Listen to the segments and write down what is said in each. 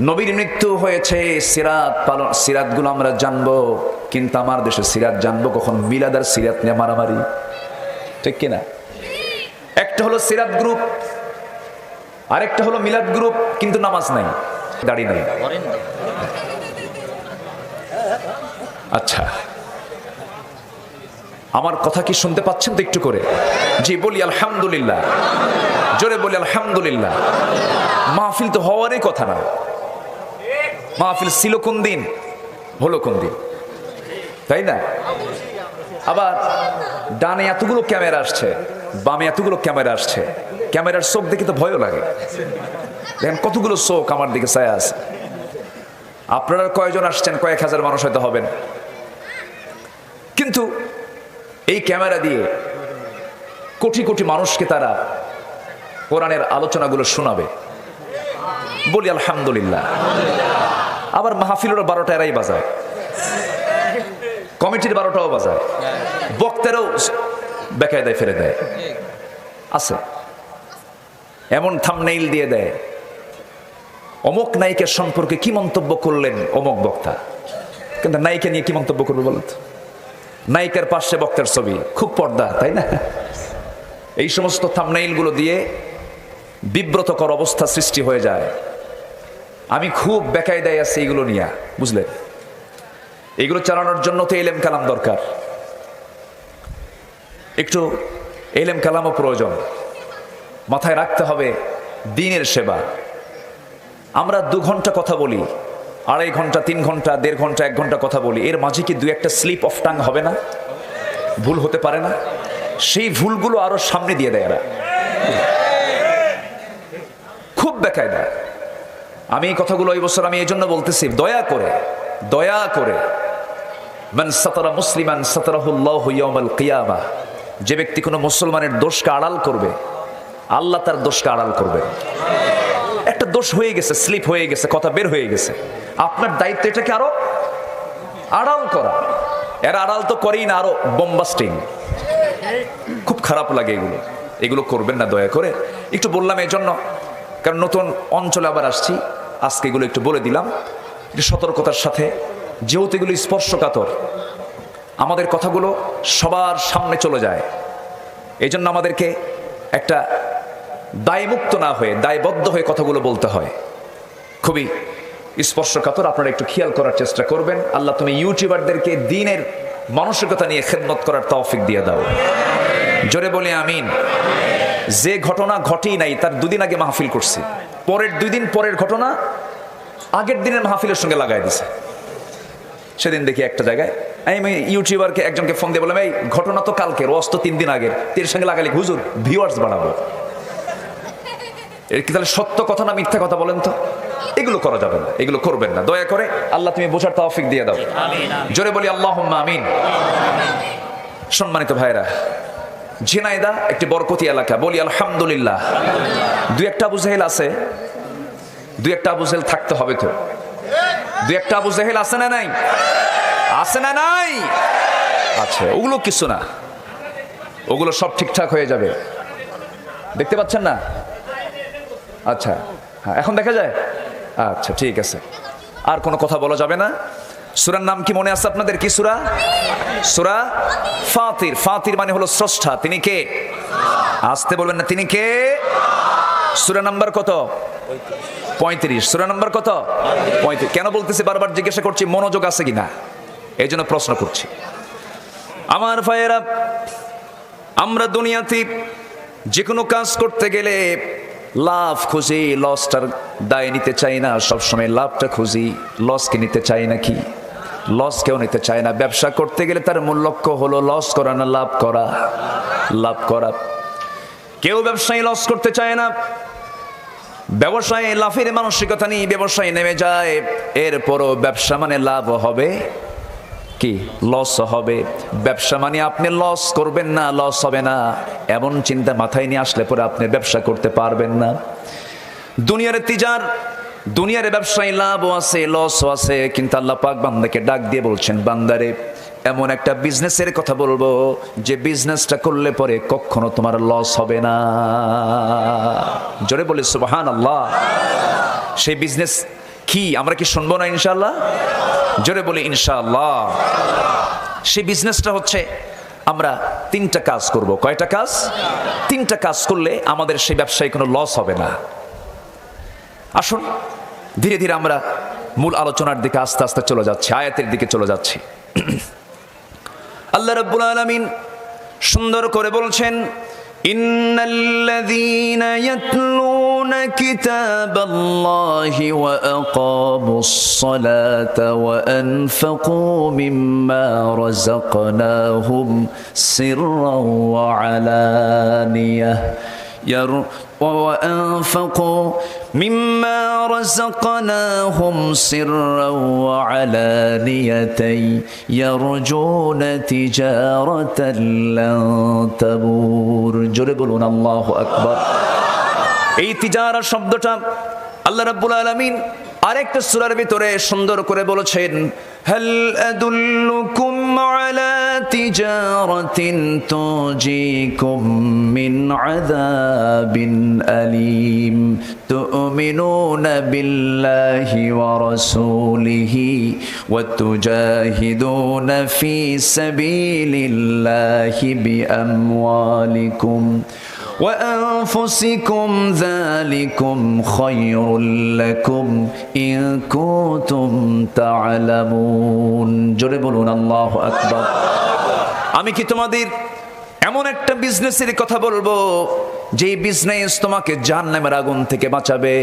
নবীর মৃত্যু হয়েছে, সিরাত পালন, সিরাতগুলো আমরা জানবো, কিন্তু আমার দেশে সিরাত জানবো কখন? মিলাদ আর সিরাত নিয়ে মারামারি, ঠিক কিনা? একটা হলো সিরাত গ্রুপ, আরেকটা হলো মিলাদ গ্রুপ, কিন্তু নামাজ নাই, দাড়ি নাই। আচ্ছা, আমার কথা কি শুনতে পাচ্ছেন তো একটু করে? জি, বলি আলহামদুলিল্লাহ, জোরে বলি আলহামদুলিল্লাহ। মাহফিল তো হওয়ারই কথা না। মাহফিল ছিল কোন দিন, হলো কোন দিন, তাই না? আবার ডানে এতগুলো ক্যামেরা আসছে, বামে এতগুলো ক্যামেরা আসছে, ক্যামেরার চোখ দেখে তো ভয়ও লাগে। দেখেন কতগুলো চোখ আমার দিকে ছায়া আছে। আপনারা কয়জন আসছেন? কয়েক হাজার মানুষ হয়তো হবেন, কিন্তু এই ক্যামেরা দিয়ে কোটি কোটি মানুষকে তারা কোরআনের আলোচনাগুলো শোনাবে। বলি আলহামদুলিল্লাহ। আবার মাহফিলের 12টা এরাই বাজায়, কমিটির 12টাও বাজায়, বক্তারাও বেকায়দায় ফেলে দেয়। আছে এমন থাম্বনেইল দিয়ে দেয়, অমুক নায়িকার সম্পর্কে কি মন্তব্য করলেন অমুক বক্তা, কিন্তু নায়িকা নিয়ে কি মন্তব্য করবে বলেন তো? নায়িকার পাশে বক্তার ছবি, খুব পর্দা, তাই না? এই সমস্ত থাম্বনেইলগুলো দিয়ে বিব্রতকর অবস্থা সৃষ্টি হয়ে যায়। আমি খুব বেকায়দায় আছি এইগুলো নিয়ে, বুঝলেন? এগুলো চালানোর জন্য তো ইলম কালাম দরকার, একটু ইলম কালামও প্রয়োজন। মাথায় রাখতে হবে দ্বীনের সেবা। আমরা 2 ঘন্টা কথা বলি, 2.5 ঘন্টা, 3 ঘন্টা, 1.5 ঘন্টা, 1 ঘন্টা কথা বলি, এর মাঝে কি 2-1টা স্লিপ অফ টাং হবে না? ভুল হতে পারে না? সেই ভুলগুলো আরো সামনে দিয়ে দেয় এরা, খুব বেকায়দা। আমি এই কথাগুলো এই বছর আমি এই জন্য বলতেছি, দয়া করে, দয়া করে, মান সাতারা মুসলিমান সাতারাহুল্লাহু ইয়াউমাল কিয়ামা, যে ব্যক্তি কোনো মুসলমানের দোষকে আড়াল করবে, আল্লাহ তার দোষকে আড়াল করবে। একটা দোষ হয়ে গেছে, স্লিপ হয়ে গেছে, কথা বের হয়ে গেছে, আপনার দায়িত্ব এটাকে আরো আড়াল করা। এরা আড়াল তো করেই না, আরো বোমবাস্টিং। খুব খারাপ লাগে এগুলো, এগুলো করবেন না দয়া করে। একটু বললাম এই জন্য, কারণ নতুন অঞ্চলে আবার আসছি, আজকে এগুলো একটু বলে দিলাম একটু সতর্কতার সাথে, যেহেতু এগুলো স্পর্শকাতর, আমাদের কথাগুলো সবার সামনে চলে যায়। এই জন্য আমাদেরকে একটা দায়মুক্ত না হয়ে, দায়বদ্ধ হয়ে কথাগুলো বলতে হয়। খুবই স্পর্শকাতর, আপনারা একটু খেয়াল করার চেষ্টা করবেন। আল্লাহ তুমি ইউটিউবারদেরকে দ্বীনের মানসিকতা নিয়ে খেদমত করার তৌফিক দিয়ে দাও, জোরে বলি আমিন। যে ঘটনা ঘটেই নাই, তার 2 দিন আগে মাহফিল করছি, পরের 2 দিন পরের ঘটনা আগের দিনের মাহফিলের সঙ্গে লাগাই দিছে। সেদিন দেখি একটা জায়গায় আমি ইউটিউবারকে একজনকে ফোন দিয়ে বললাম, এই ঘটনা তো কালকের, ওয়াজ তো 3 দিন আগের, এর সঙ্গে লাগালি হুজুর ভিউয়ার্স বাড়াবো। এর কি তাহলে সত্য কথা না মিথ্যা কথা বলেন তো? এগুলো করা যাবে না, এগুলো করবেন না দয়া করে। আল্লাহ তুমি বোঝার তৌফিক দিয়ে দাও, জোরে বলি আল্লাহুম্মা আমিন। সম্মানিত ভাইরা, ঝিনাইদহ একটি বরকতি এলাকা, বলি আলহামদুলিল্লাহ। 2-1টা আবু জাহেল আছে, 2-1টা আবু জাহেল থাকতে হবে তো। 2-1টা আবু জাহেল আছে না নাই? আছে না নাই? আছে। ওগুলো কিছু না, ওগুলো সব ঠিকঠাক হয়ে যাবে। দেখতে পাচ্ছেন না? আচ্ছা, হ্যাঁ, এখন দেখা যায়। আচ্ছা, ঠিক আছে, আর কোনো কথা বলা যাবে না। সূরার নাম কি মনে আছে আপনাদের? কি সূরা? সূরা ফাতির। ফাতির মানে হলো স্রষ্টা। তিনি কে? আসতে বলবেন না, তিনি কে? সূরা নাম্বার কত? 35। সূরা নাম্বার কত? 35। কেন বলতেছি, বারবার জিজ্ঞাসা করছি, মনোযোগ আছে কিনা, এই জন্য প্রশ্ন করছি। আমার ভাইয়েরা, আমরা দুনিয়াতে যে কোনো কাজ করতে গেলে লাভ খুঁজি, লসটার দায় নিতে চাই না। সবসময় লাভটা খুঁজি, লসকে নিতে চাই না। কি লস কেউ নিতে চায় না। ব্যবসা করতে গেলে তার মূল লক্ষ্য হলো লস করা না লাভ করা? লাভ করা। কেউ ব্যবসায়ী লস করতে চায় না, ব্যবসায় লাভের মানসিকতা নিয়ে ব্যবসায় নেমে যায়। এরপরও ব্যবসা মানে লাভ হবে কি লস হবে? ব্যবসা মানে আপনি লস করবেন না, লস হবে না, এমন চিন্তা মাথায় নিয়ে আসলে পরে আপনি ব্যবসা করতে পারবেন না। দুনিয়ার তিজার, দুনিয়ার ব্যবসায় লাভও আছে লসও আছে, কিন্তু আল্লাহ পাক বান্দাকে ডাক দিয়ে বলছেন, বান্দারে এমন একটা বিজনেসের কথা বলবো যে বিজনেসটা করলে পরে কখনো তোমার লস হবে না। জোরে বলে সুবহানাল্লাহ। সেই বিজনেস কি আমরা কি শুনবো না ইনশাআল্লাহ? জোরে বলি ইনশাআল্লাহ। সেই বিজনেসটা হচ্ছে আমরা 3টা কাজ করব। কয়টা কাজ? 3টা কাজ করলে আমাদের সেই ব্যবসায় কোনো লস হবে না। আসুন ধীরে ধীরে আমরা মূল আলোচনার দিকে আস্তে আস্তে চলে যাচ্ছি, আয়াতের দিকে চলে যাচ্ছি। আল্লাহ রাব্বুল আলামিন সুন্দর করে বলছেন, ইন্নাল্লাযীনা ইয়াতলুনা কিতাবাল্লাহি ওয়া আকামুস সালাতা ওয়া আনফাকু মিম্মা রাযাকনাহুম সিররান ওয়া আলানিয়াহ وأنفقوا مما رزقناهم سرا وعلانية يرجون تجارة لن تبور জোরে বলুন আল্লাহু আকবার। এই তিজারা শব্দটা আল্লাহ রাব্বুল আলামিন আরেকটা সূরার ভিতরে সুন্দর করে বলেছেন, হাল আদুল্লুকুম আলা তিজারাতিন তুজিকুম মিন আযাবিন আলীম তুমিনুনা বিল্লাহি ওয়া রাসূলিহি ওয়া তুজাহিদুনা ফি সাবিলিল্লাহি বিআমওয়ালিকুম وأنفسكم ذلكم خير لكم إن كنتم تعلمون জোরে বলুন আল্লাহু আকবার। আমি কি তোমাদের এমন একটা বিজনেসের কথা বলবো যে বিজনেস তোমাকে জাহান্নামের আগুন থেকে বাঁচাবে?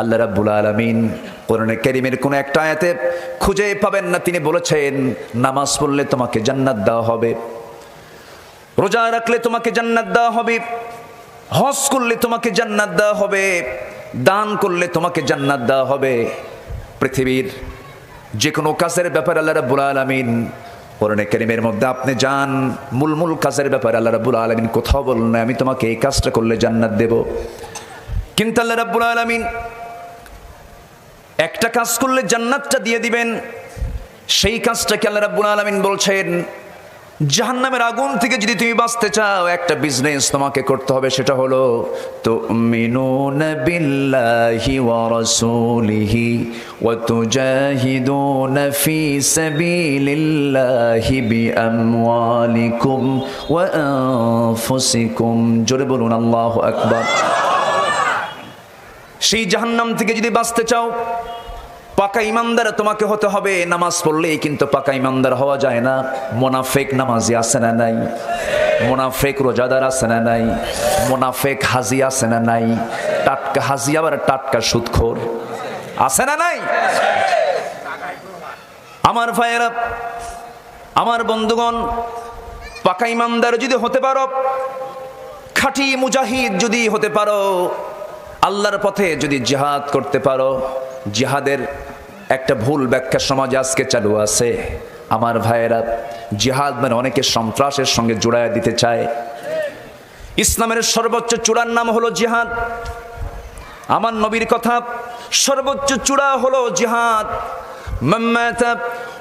আল্লাহ রাব্বুল আলামিন কোরআনে কারীমের কোন একটা আয়াতে খুঁজে পাবেন না তিনি বলেছেন নামাজ পড়লে তোমাকে জান্নাত দেওয়া হবে, রোজা রাখলে তোমাকে জান্নাত দেওয়া হবে, হজ করলে তোমাকে জান্নাত দেওয়া হবে, দান করলে তোমাকে জান্নাত দেওয়া হবে। পৃথিবীর যে কোনো কাজের ব্যাপারে আল্লাহ রাব্বুল আলামিন কোরআনে কারীমের মধ্যে আপনি যান মূল কাজের ব্যাপারে আল্লাহ রাব্বুল আলামিন কোথাও বলেন না আমি তোমাকে এই কাজটা করলে জান্নাত দেব। কিন্তু আল্লাহ রাব্বুল আলামিন একটা কাজ করলে জান্নাতটা দিয়ে দিবেন, সেই কাজটাকে আল্লাহ রাব্বুল আলামিন বলছেন জাহান্নামের আগুন থেকে যদি তুমি বাঁচতে চাও একটা বিজনেস তোমাকে করতে হবে, সেটা হলো তুমিনুনা বিল্লাহি ওয়া রাসূলিহি ওয়া তুজাহিদুনা ফি সাবিলিল্লাহি বিআমওয়ালিকুম ওয়া আনফুসিকুম জোরে বলুন আল্লাহু আকবার। সেই জাহান্নাম থেকে যদি বাঁচতে চাও পাকা ইমানদার তোমাকে হতে হবে। নামাজ পড়লেই কিন্তু পাকা ইমানদার হওয়া যায় না। মুনাফিক নামাজি আছে না নাই? মুনাফিক রোজাদার আছে না নাই? মুনাফিক হাজি আছে না নাই? টাটকা হাজি আবার টাটকা সুদখোর আছে না নাই? আমার ভাইয়েরা, আমার বন্ধুগণ, পাকা ইমানদার যদি হতে পারো, খাঁটি মুজাহিদ যদি হতে পারো, আল্লাহর পথে যদি জিহাদ করতে পারো, জিহাদের একটা ভুল ব্যাখ্যা সমাজে আজকে চালু আছে। আমার ভাইয়েরা, জিহাদ মানে অনেকে সন্ত্রাসের সঙ্গে জোড়ায় দিতে চায়। ইসলামের সর্বোচ্চ চূড়ার নাম হলো জিহাদ। আমার নবীর কথা, সর্বোচ্চ চূড়া হলো জিহাদ। মান মাতা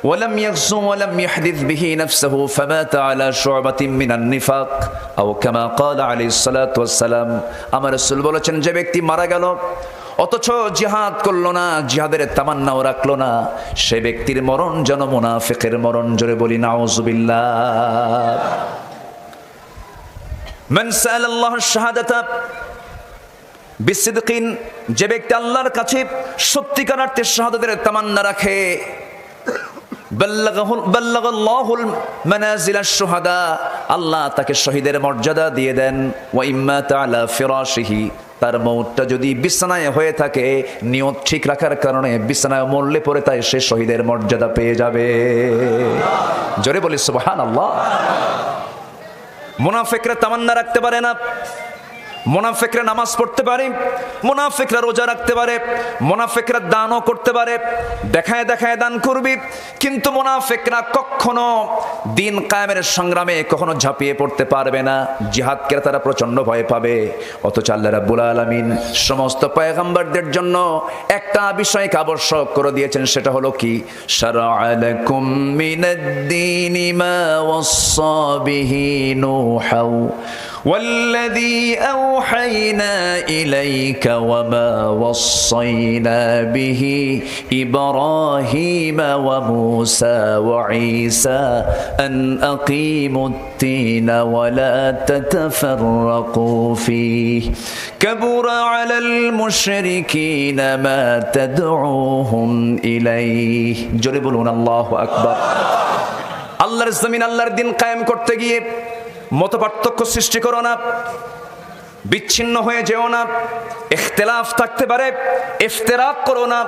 ওয়া লাম ইয়াগজু ওয়া লাম ইয়াহদিথ বিহি নাফসুহু ফামাতা আলা শু'বাতিন মিনান নিফাক আও কামা ক্বালা আলাইহিস সালাতু ওয়াস সালাম। আমার রাসূল বলেছেন, যে ব্যক্তি মারা গেল অথচ জিহাদ করলো না, জিহাদের তামান্নাও রাখলো না, সে ব্যক্তির মরণ যেন মুনাফিকের মরণ। জোরে বলি নাউযুবিল্লাহ। মান সাআলাল্লাহু শাহাদাতা বিসিদকিন, যে ব্যক্তি আল্লাহর কাছে সত্যিকার অর্থে শাহাদাতের তামান্না রাখে, বাল্লাগাল্লাহুল মানাজিলাশ শুহাদা, আল্লাহ তাকে শহীদের মর্যাদা দিয়ে দেন। ওয়া ইম্মা তাআলা ফিরাশিহি, তার মওতটা যদি বিছানায় হয়ে থাকে, নিয়ত ঠিক রাখার কারণে বিছানায় মরলে পরে তাই সে শহীদের মর্যাদা পেয়ে যাবে। জোরে বলি সুবহানাল্লাহ। মুনাফিকরা তামান্না রাখতে পারে না, মুনাফিকরা নামাজ পড়তে পারে, মুনাফিকরা রোজা রাখতে পারে, মুনাফিকরা দানও করতে পারে, দেখায় দেখায় দান করবি, কিন্তু মুনাফিকরা কখনো দিন কায়েমের সংগ্রামে কখনো ঝাঁপিয়ে পড়তে পারবে না। জিহাদকে তারা প্রচন্ড ভয় পাবে। অথচ আল্লাহ রাব্বুল আলামিন সমস্ত পয়গম্বরদের জন্য একটা বিষয়কে আবশ্যক করে দিয়েছেন, সেটা হলো কি? শারআ লাকুম মিনাদ দীনি মা ওয়াসসা বিহি নূহা والذي أوحينا إليك وما وصينا به إبراهيم وموسى وعيسى أن أقيموا الدين ولا تتفرقوا فيه كبر على المشركين ما تدعوهم إليه جربون الله أكبر আল্লাহর জমিন আল্লাহর দিন কায়েম করতে গিয়ে মতপার্থক্য সৃষ্টি করো না, বিচ্ছিন্ন হয়ে যেও না, ইখতিলাফ থাকতে পারে, ইফতিরাক করো না,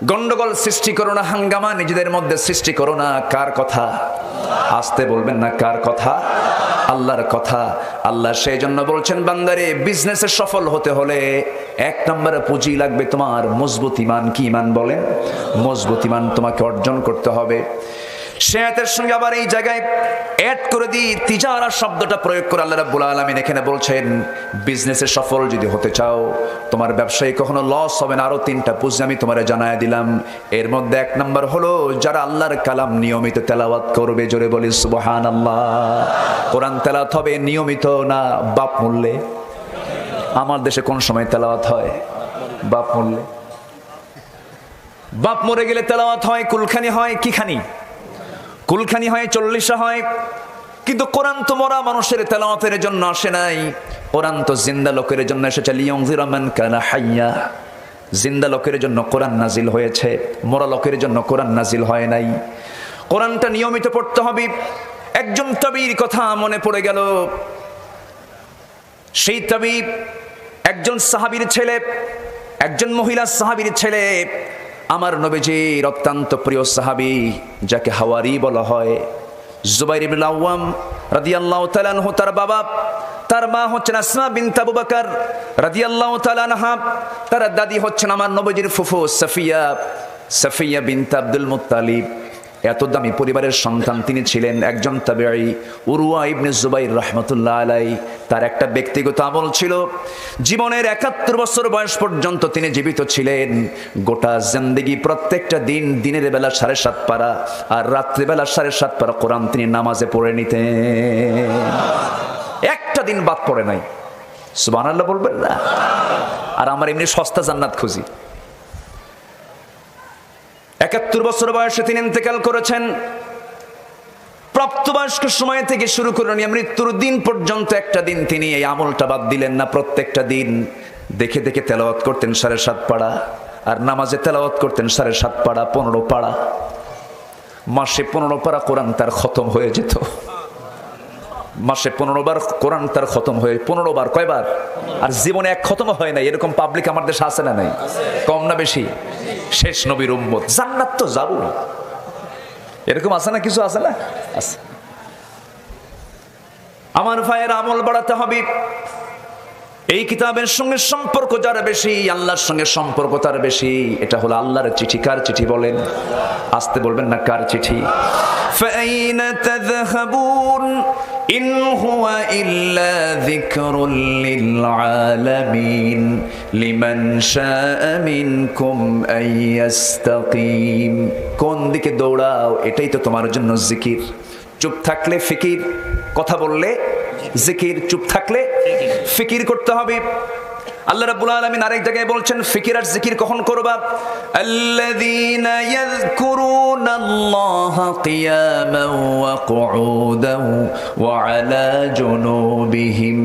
গন্ডগোল সৃষ্টি করো না, হাঙ্গামা নিজেদের মধ্যে সৃষ্টি করো না। কার কথা? আসতে বলবেন না, কার কথা? আল্লাহর কথা। আল্লাহ সেই জন্য বলছেন, বান্দারে বিজনেসে সফল হতে হলে এক নম্বরে পুঁজি লাগবে তোমার মজবুত ঈমান। কি ঈমান বলেন? মজবুত ঈমান তোমাকে অর্জন করতে হবে। শেয়াতের সঙ্গে আবার এই জায়গায় অ্যাড করে দিই তিজারা শব্দটা প্রয়োগ করে আল্লাহ রাব্বুল আলামিন এখানে বলছেন, বিজনেসে সফল যদি হতে চাও, তোমার ব্যবসায় কখনো লস হবে না। আরো তিনটা পুঁজি আমি তোমারে জানায় দিলাম। এর মধ্যে এক নম্বর হলো যারা আল্লাহর কালাম নিয়মিত তেলাওয়াত করবে, জোরে বলি সুবহানাল্লাহ। কোরআন তেলাওয়াত হবে নিয়মিত, না বাপ মূল্যে। আমার দেশে কোন সময় তেলাওয়াত হয়? বাপ মূল্যে। বাপ মরে গেলে তেলাওয়াত হয়, কুলখানি হয়, কি খানি? কুলখানি হয়, চল্লিশা হয়। কিন্তু কোরআন তো মরা মানুষের তেলাওয়াতের জন্য আসে নাই, কোরআন তো জিন্দা লোকের জন্য এসেছে। লিয়ানযিরা মান কানা হাইয়া, জিন্দা লোকের জন্য কোরআন নাজিল হয়েছে, মরা লোকের জন্য কোরআন নাজিল হয় নাই। কোরআনটা নিয়মিত পড়তে হবে। একজন তাবির কথা মনে পড়ে গেল। সেই তাবিব একজন সাহাবীর ছেলে, একজন মহিলা সাহাবীর ছেলে, আমার নবীজির অত্যন্ত প্রিয় সাহাবী, যাকে হাওয়ারি বলা হয়, জুবাইর ইবনে আওয়াম রাদিয়াল্লাহু তাআলা আনহু। তার বাবা, তার মা হচ্ছেন আসমা বিনত আবু বকর রাদিয়াল্লাহু তাআলা আনহা। তার দাদি হচ্ছেন আমার নবীজির ফুফু সাফিয়া বিনত আব্দুল মুত্তালিব। এত দামি পরিবারের সন্তান তিনি ছিলেন। একজন তাবেঈ উরওয়া ইবনে জুবাইর রাহমাতুল্লাহ আলাইহি, তার একটা ব্যক্তিগত আমল ছিল। জীবনের ৭১ বছর বয়স পর্যন্ত তিনি জীবিত ছিলেন। গোটা জিন্দেগি প্রত্যেকটা দিন দিনের বেলা ৭.৫ পারা আর রাত্রি বেলা ৭.৫ পারা কোরআন তিনি নামাজে পড়ে নিতেন। একটা দিন বাদ পড়ে নাই। সুবহানাল্লাহ বলবেন না? আর আমার এমনি সস্তা জান্নাত খুঁজি। ৭১ বছর বয়সে তিনি ইন্তেকাল করেছেন। প্রাপ্তবয়স্ক সময় থেকে শুরু করে নিয়ে মৃত্যুর দিন পর্যন্ত একটা দিন তিনি এই আমলটা বাদ দিলেন না। প্রত্যেকটা দিন দেখে দেখে তেলাওয়াত করতেন ৭.৫ পারা, আর নামাজে তেলাওয়াত করতেন ৭.৫ পারা, ১৫ পারা। মাসে ১৫ পারা কোরআন তার খতম হয়ে যেত। মাসে ১৫ বার কোরআন তার খতম হয়ে, ১৫ বার কয়বার? আর জীবনে এক খতম হয় না। এরকম পাবলিক আমার দেশে আছে না নাই? কম না বেশি? শেষ নবীর উম্মত, জান্নাত তো যাবো। এরকম আছে না? কিছু আছে না? আছে। আমার ভাইয়ের আমল বাড়াতে হবে। এই কিতাবের সঙ্গে সম্পর্ক যার বেশি, আল্লাহর সঙ্গে সম্পর্ক তার বেশি। এটা হলো আল্লাহর চিঠি। কার চিঠি বলেন? আসতে বলবেন না, কার চিঠি? ফাআইনা তাযহাবুন ইন হুয়া ইল্লা যিকরুল লিল আলামিন লিমান শাআ মিনকুম আইয়াস্তাকিম। কোন দিকে দৌড়াও? এটাই তো তোমার জন্য জিকির। চুপ থাকলে ফিকির, কথা বললে জিকির, চুপ থাকলে ফিকির করতে হবে। আল্লাহ রাব্বুল আলামিন আরেক জায়গায় বলছেন ফিকির আর জিকির কখন করবা? আল্লাযীনা ইয়াযকুরুনাল্লাহা কিয়ামান ওয়া কুউদান ওয়া আলা জুনুবিহিম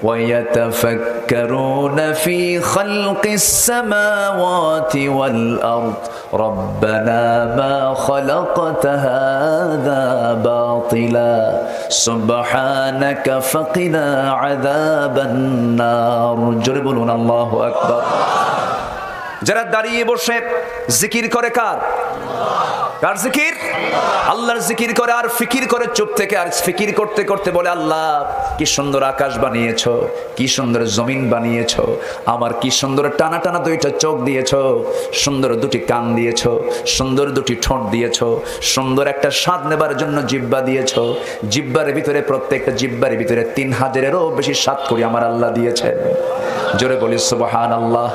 ওয়া ইয়াতাফাক্কারুনা ফি খালকিস সামাওয়াতি ওয়াল আরদ রাব্বানা মা খালাকতা হাযা বাতিলা সুবহানাকা ফাকিনা আযাবান নার। জোরে বলুন আল্লাহু আকবার। যারা দাঁড়িয়ে বসে জিকির করে, কার? কার জিকির? আল্লাহর জিকির করে আর ফিকির করে চুপ থেকে। আর ফিকির করতে করতে বলে, আল্লাহ কি সুন্দর আকাশ বানিয়েছো, কি সুন্দর জমিন বানিয়েছো, আমার কি সুন্দর টানা টানা দুইটা চোখ দিয়েছো, সুন্দর দুটি কান দিয়েছো, সুন্দর দুটি ঠোঁট দিয়েছো, সুন্দর একটা স্বাদ নেবার জন্য জিহ্বা দিয়েছো। জিহ্বার ভিতরে, প্রত্যেকটা জিহ্বার ভিতরে ৩,০০০-এরও বেশি স্বাদ করি আমার আল্লাহ দিয়েছেন। জোরে বলি সুবহানাল্লাহ।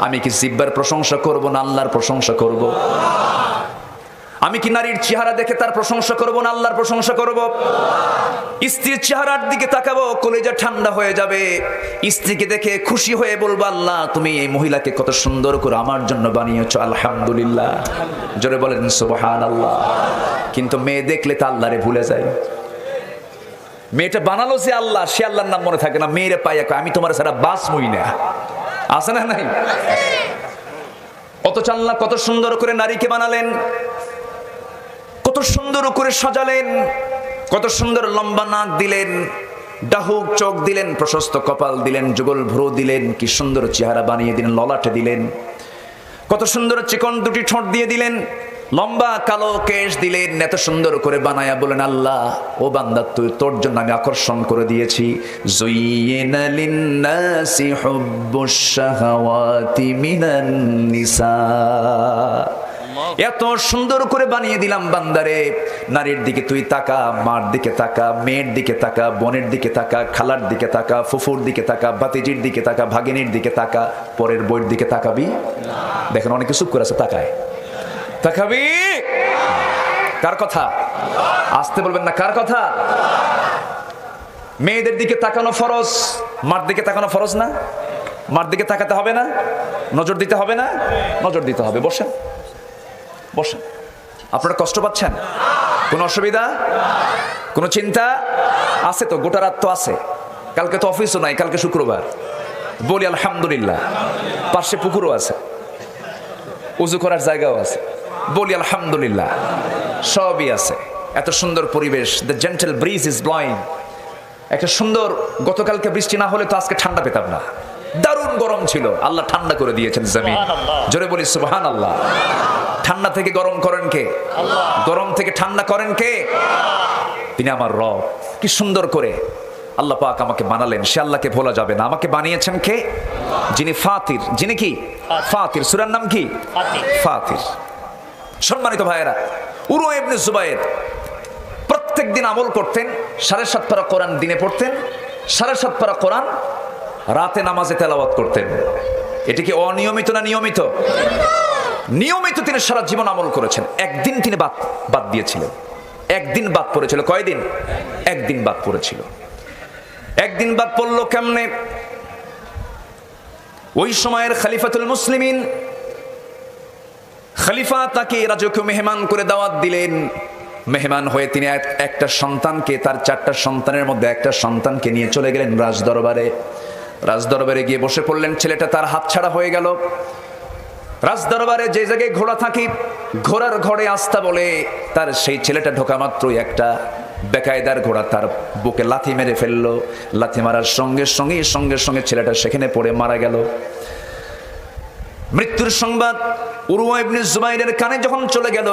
আমি কি জিহ্বার প্রশংসা করব না আল্লাহর প্রশংসা করব? আমি কি নারীর চেহারা দেখে তার প্রশংসা করব না আল্লাহর প্রশংসা করব? স্ত্রীর চেহারার দিকে তাকাবো, কলিজা ঠান্ডা হয়ে যাবে। স্ত্রীকে দেখে খুশি হয়ে বলবো, আল্লাহ তুমি এই মহিলাকে কত সুন্দর করে আমার জন্য বানিয়েছো, আলহামদুলিল্লাহ। জোরে বলেন সুবহানাল্লাহ। কিন্তু মেয়ে দেখলে তা আল্লাহরে ভুলে যায়। মেয়েটা বানালো যে আল্লাহ, সে আল্লাহর নাম মনে থাকে না। মেয়েরে পাইয়া আমি তোমার ছাড়া বাঁচবই না, আছে না নাই? অথচ আল্লাহ কত সুন্দর করে নারীকে বানালেন, কত সুন্দর করে সাজালেন, কত সুন্দর লম্বা নাক দিলেন, ডাহুক চোখ দিলেন, প্রশস্ত কপাল দিলেন, যুগল ভ্রু দিলেন, কি সুন্দর চেহারা বানিয়ে দিলেন, ললাটে দিলেন, কত সুন্দর চিকন দুটি ঠোঁট দিয়ে দিলেন, লম্বা কালো কেশ দিলেন, এত সুন্দর করে বানায়া বলেন, আল্লাহ ও বান্দা তুই তোর জন্য আমি আকর্ষণ করে দিয়েছি। যুয়্যিনা লিন-নাসি হুব্বুশ শাহাওয়াতি মিনান নিসা। এত সুন্দর করে বানিয়ে দিলাম বান্দারে, নারীর দিকে তুই তাকা, মার দিকে তাকা, মেয়ের দিকে তাকা, বোনের দিকে তাকা, খালার দিকে তাকা, ফুফুর দিকে তাকা, ভাতিজির দিকে তাকা, ভাগিনীর দিকে তাকা, পরের বইয়ের দিকে তাকাবি? দেখেন অনেকে চুপ করে আছে, তাকায়। তাকাবি কার কথা? আসতে বলবেন না, কার কথা? মেয়েদের দিকে তাকানো ফরজ, মার দিকে তাকানো ফরজ না? মার দিকে তাকাতে হবে না? নজর দিতে হবে না? নজর দিতে হবে। বসেন বসেন। আপনারা কষ্ট পাচ্ছেন? কোনো অসুবিধা, কোনো চিন্তা আছে তো? গোটা রাত তো আছে, কালকে তো অফিসও নাই, কালকে শুক্রবার। বলি আলহামদুলিল্লাহ। পাশে পুকুরও আছে, উজু করার জায়গাও আছে। বলি আলহামদুলিল্লাহ, সবই আছে। এত সুন্দর পরিবেশ, the gentle bridge is blowing. একটা সুন্দর, গতকালকে বৃষ্টি না হলে তো আজকে ঠান্ডা পেতাম না। দারুণ গরম ছিল, আল্লাহ ঠান্ডা করে দিয়েছেন জমিন। জোরে বলি সুবহানাল্লাহ। ঠান্ডা থেকে গরম করেন কে? গরম থেকে ঠান্ডা করেন কে? তিনি আমার রব। কি সুন্দর করে আল্লাহ পাক আমাকে বানালেন, সে আল্লাহকে ভোলা যাবে না। আমাকে বানিয়েছেন কে? যিনি ফাতির। যিনি কি? ফাতির। সূরার নাম কি? ফাতির। সম্মানিত ভাইয়েরা, উরওয়া ইবনে জুবায়ের প্রত্যেক দিন আমল করতেন, 7.5 পারা কোরআন দিনে পড়তেন, 7.5 পারা কোরআন রাতে নামাজে তেলাওয়াত করতেন। এটি কি অনিয়মিত না নিয়মিত? নিয়মিত তিনি সারা জীবন আমল করেছেন। একদিন তিনি বাদ দিয়েছিলেন, একদিন বাদ পড়েছিল। কয়দিন? একদিন বাদ পড়েছিল। একদিন বাদ পড়লো কেমনে? ওই সময়ের খলিফাতুল মুসলিমিন, খলিফা তাকে রাজকীয় মেহমান করে দাওয়াত দিলেন। মেহমান হয়ে তিনি একটা সন্তানকে, তার 4টা সন্তানের মধ্যে একটা সন্তানকে নিয়ে চলে গেলেন রাজদরবারে। রাজদরবারে গিয়ে বসে পড়লেন। ছেলেটা তার হাতছাড়া হয়ে গেল। রাজদরবারে যে জায়গায় ঘোড়া থাকে, ঘোড়ার ঘরে আস্থা বলে, তার সেই ছেলেটা ঢোকা মাত্রই একটা বেকায়দার ঘোড়া তার বুকে লাথি মেরে ফেললো। লাথি মারার সঙ্গে সঙ্গে ছেলেটা সেখানে পড়ে মারা গেল। মৃত্যুর সংবাদ উরওয়া ইবনে জুবাইরের কানে যখন চলে গেল,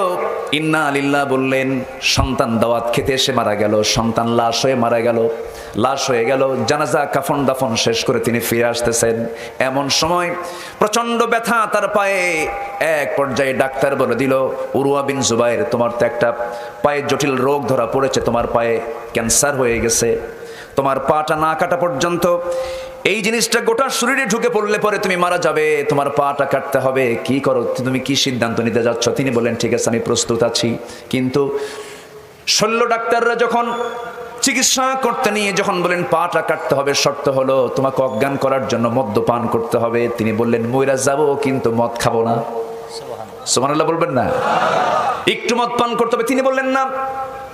ইন্না লিল্লাহ বললেন। সন্তান দাওয়াত খেতে এসে মারা গেল, সন্তান লাশ হয়ে মারা গেল, লাশ হয়ে গেল। জানাজা কাফন দাফন শেষ করে তিনি ফিরে আসতেছেন। এমন সময় প্রচন্ড ব্যথা তার পায়ে। এক পর্যায়ে ডাক্তার বলে দিল, উরওয়া বিন জুবাইর, তোমার তো একটা পায়ে জটিল রোগ ধরা পড়েছে, তোমার পায়ে ক্যান্সার হয়ে গেছে। তোমার পাটা না কাটা পর্যন্ত এই জিনিসটা গোটা শরীরে ঢুকে পড়লে পরে তুমি মারা যাবে। তোমার পাটা কাটতে হবে। কি করো তুমি, কি সিদ্ধান্ত নিতে যাচ্ছ? তিনি বললেন, ঠিক আছে আমি প্রস্তুত আছি। কিন্তু শল্য ডাক্তাররা যখন চিকিৎসা করতে নিয়ে যখন বলেন পাটা কাটতে হবে, শর্ত হলো তোমাকে অজ্ঞান করার জন্য মদ্যপান করতে হবে। তিনি বললেন, মইরা যাবো কিন্তু মদ খাবো না। সুবহানাল্লাহ বলবেন না? একটু মদ পান করতে হবে। তিনি বললেন, না,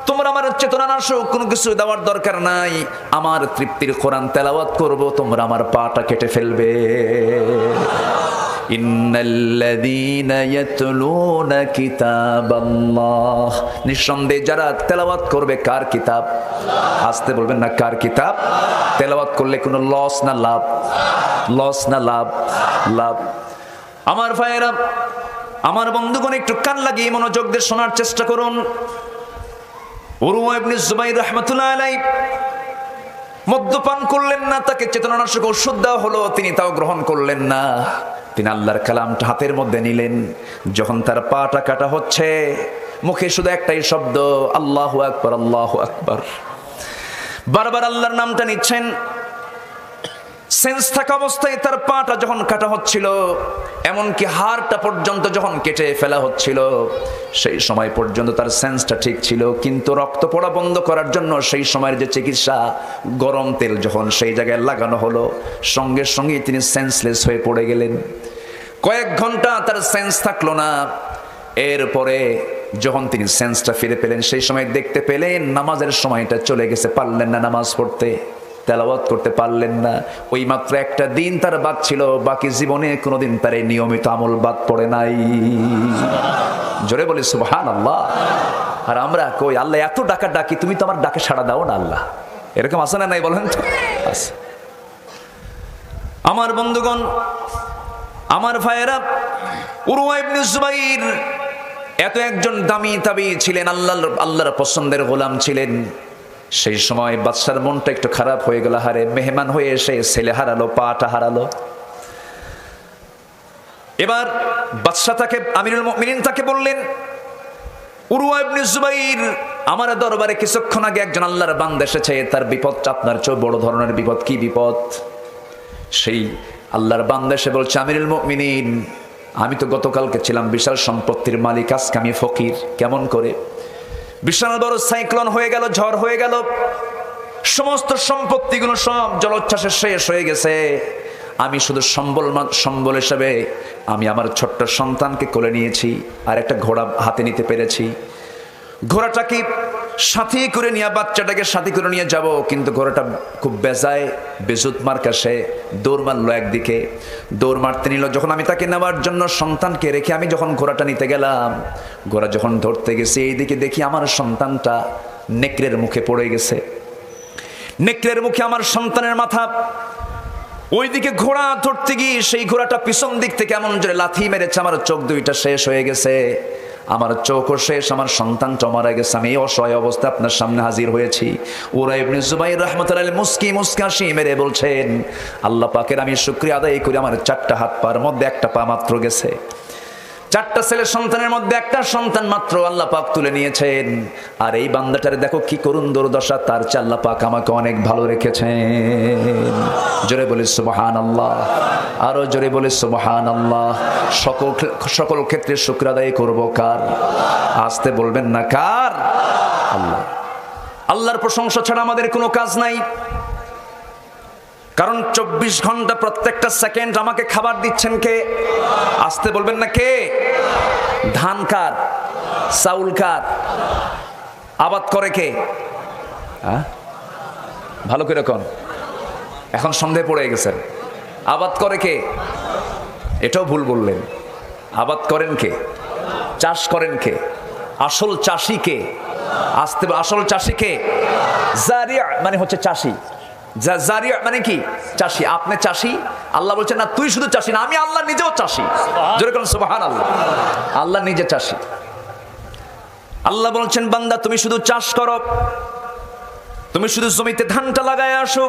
তোমরা আমার চেতনা নাশক কোনো কিছু দেওয়ার দরকার নাই, আমার তৃপ্তির কোরআন তেলাওয়াত করব, তোমরা আমার পাটা কেটে ফেলবে। ইন্নাল্লাযীনা ইয়াতলুনা কিতাবাল্লাহ, নিঃসন্দেহে যারা তেলাওয়াত করবে কার কিতাব? আসতে বলবেন না, কার কিতাব? তেলাওয়াত করলে কোনো লস না লাভ? লস না লাভ? লাভ। আমার ভাইয়েরা, আমার বন্ধুগণ, একটু কান লাগিয়ে মনোযোগ দিয়ে শোনার চেষ্টা করুন। উরওয়া ইবনে জুবাইর রাহমাতুল্লাহ আলাইহি মদ্যপান করলেন না, তাকে চেতনানাশক ওষুধ দেওয়া হলো, তিনি তাও গ্রহণ করলেন না। তিনি আল্লাহর কালামটা হাতের মধ্যে নিলেন। যখন তার পাটা কাটা হচ্ছে, মুখে শুধু একটাই শব্দ, আল্লাহু আকবার, আল্লাহু আকবার। বারবার আল্লাহর নামটা নিচ্ছেন। সেন্স থাকা অবস্থায় তার পাটা যখন কাটা হচ্ছিল, এমনকি হাড়টা পর্যন্ত যখন কেটে ফেলা হচ্ছিল, সেই সময় পর্যন্ত তার সেন্সটা ঠিক ছিল। কিন্তু রক্ত পড়া বন্ধ করার জন্য সেই সময়ের যে চিকিৎসা, গরম তেল যখন সেই জায়গায় লাগানো হলো, সঙ্গে সঙ্গে তিনি সেন্সলেস হয়ে পড়ে গেলেন। কয়েক ঘন্টা তার সেন্স থাকলো না। এরপরে যখন তিনি সেন্সটা ফিরে পেলেন, সেই সময় দেখতে পেলেন নামাজের সময়টা চলে গেছে, পারলেন না নামাজ পড়তে, তেলাওয়াত করতে পারলেন না। ওই মাত্র একটা দিন তার বাদ ছিল, বাকি জীবনে কোনোদিন তার এই নিয়মিত আমল বাদ পড়ে নাই। জোরে বলি সুবহানাল্লাহ। আর আমরা কই, আল্লাহ এত ডাকা ডাকি, তুমি তো আমার ডাকে সাড়া দাও না আল্লাহ। এরকম আছে না নাই বলেন তো? আছে। আমার বন্ধুগণ, আমার ভাইয়েরা, উরওয়া ইবনে জুবাইর এত একজন দামি তাবী ছিলেন, আল্লাহর পছন্দের গোলাম ছিলেন। সেই সময় বাদশার মনটা একটু খারাপ হয়ে গেল। হারে, মেহমান হয়ে এসে ছেলে হারালো, পাটা হারালো। এবার বাদশা তাকে, আমিরুল মুমিনিন তাকে বললেন, উরওয়া ইবনে জুবাইর, আমার দরবারে কিছুক্ষণ আগে একজন আল্লাহর বান্দা এসেছে, তার বিপদটা আপনার চেয়ে বড় ধরনের বিপদ। কি বিপদ? সেই আল্লাহর বান্দা এসে বলছে, আমিরুল মুমিনিন, আমি তো গতকালকে ছিলাম বিশাল সম্পত্তির মালিক, আজকে আমি ফকির। কেমন করে? বিশাল বড় সাইক্লোন হয়ে গেল, ঝড় হয়ে গেল, সমস্ত সম্পত্তিগুলো সব জলোচ্ছ্বাসে শেষ হয়ে গেছে। আমি শুধু সম্বল হিসেবে আমি আমার ছোট্ট সন্তানকে কোলে নিয়েছি, আর একটা ঘোড়া হাতে নিতে পেরেছি। ঘোড়াটাকে সাথী করে নিয়ে, বাচ্চাটাকে সাথী করে নিয়ে যাব, কিন্তু ঘোড়াটা খুব বেজায়, বেজুত মার্কাসে দৌড় মারলো একদিকে, দৌড় মারতে নিল। যখন আমি তাকে নেওয়ার জন্য সন্তানকে রেখে আমি যখন ঘোড়াটা নিতে গেলাম, ঘোড়া যখন ধরতে গেছি, এইদিকে দেখি আমার সন্তানটা নেকড়ের মুখে পড়ে গেছে। নেকড়ের মুখে আমার সন্তানের মাথা। ওইদিকে ঘোড়া ধরতে গিয়ে সেই ঘোড়াটা পিছন দিক থেকে এমন জোরে লাথি মেরেছে, আমার চোখ দুইটা শেষ হয়ে গেছে। আমার চোখও শেষ, আমার সন্তানটা মারা গেছে। আমি অসহায় অবস্থা আপনার সামনে হাজির হয়েছি। উরওয়া ইবনে জুবাইর রাহমাতুল্লাহ আলাইহি মুস্কি হাসি মেরে বলছেন, আল্লাহ পাকের আমি শুকরিয়া আদায় করি, আমার 4টা হাত পার মধ্যে একটা পা মাত্র গেছে। 4টা ছেলের সন্তানের মধ্যে একটা সন্তান মাত্র আল্লাহ পাক তুলে নিয়েছেন। আর এই বান্দাটার দেখো কি করুণ দুর্দশা, তার চেয়ে আল্লাহ পাক আমাকে অনেক ভালো রেখেছেন। জোরে বলি সুবহানাল্লাহ, আরো জোরে বলি সুবহানাল্লাহ। সকল ক্ষেত্রে শুকর আদায় করবো কার? আসতে বলবেন না, কার? আল্লাহ। আল্লাহর প্রশংসা ছাড়া আমাদের কোনো কাজ নাই। কারণ 24 ঘন্টা প্রত্যেকটা সেকেন্ড আমাকে খাবার দিচ্ছেন কে? আসতে বলবেন না, কে? ধান কার? চাউল কার? আবাদ করে কে? ভালো করে কোন, এখন সন্দেহ পড়ে গেছেন। আবাদ করে কে? এটাও ভুল বললেন। আবাদ করেন কে? চাষ করেন কে? আসল চাষি কে? আসতে, আসল চাষি কে? জারিয়া মানে হচ্ছে চাষি। জারিয়া মানে কি? চাষি। আপনি চাষি? আল্লাহ বলছেন না তুই শুধু চাষি না, আমি আল্লাহ নিজেও চাষি। যেরকম সুবহানাল্লাহ, আল্লাহ নিজে চাষি। আল্লাহ বলছেন, বান্দা তুমি শুধু চাষ করো, তুমি শুধু জমিতে ধানটা লাগায় আসো,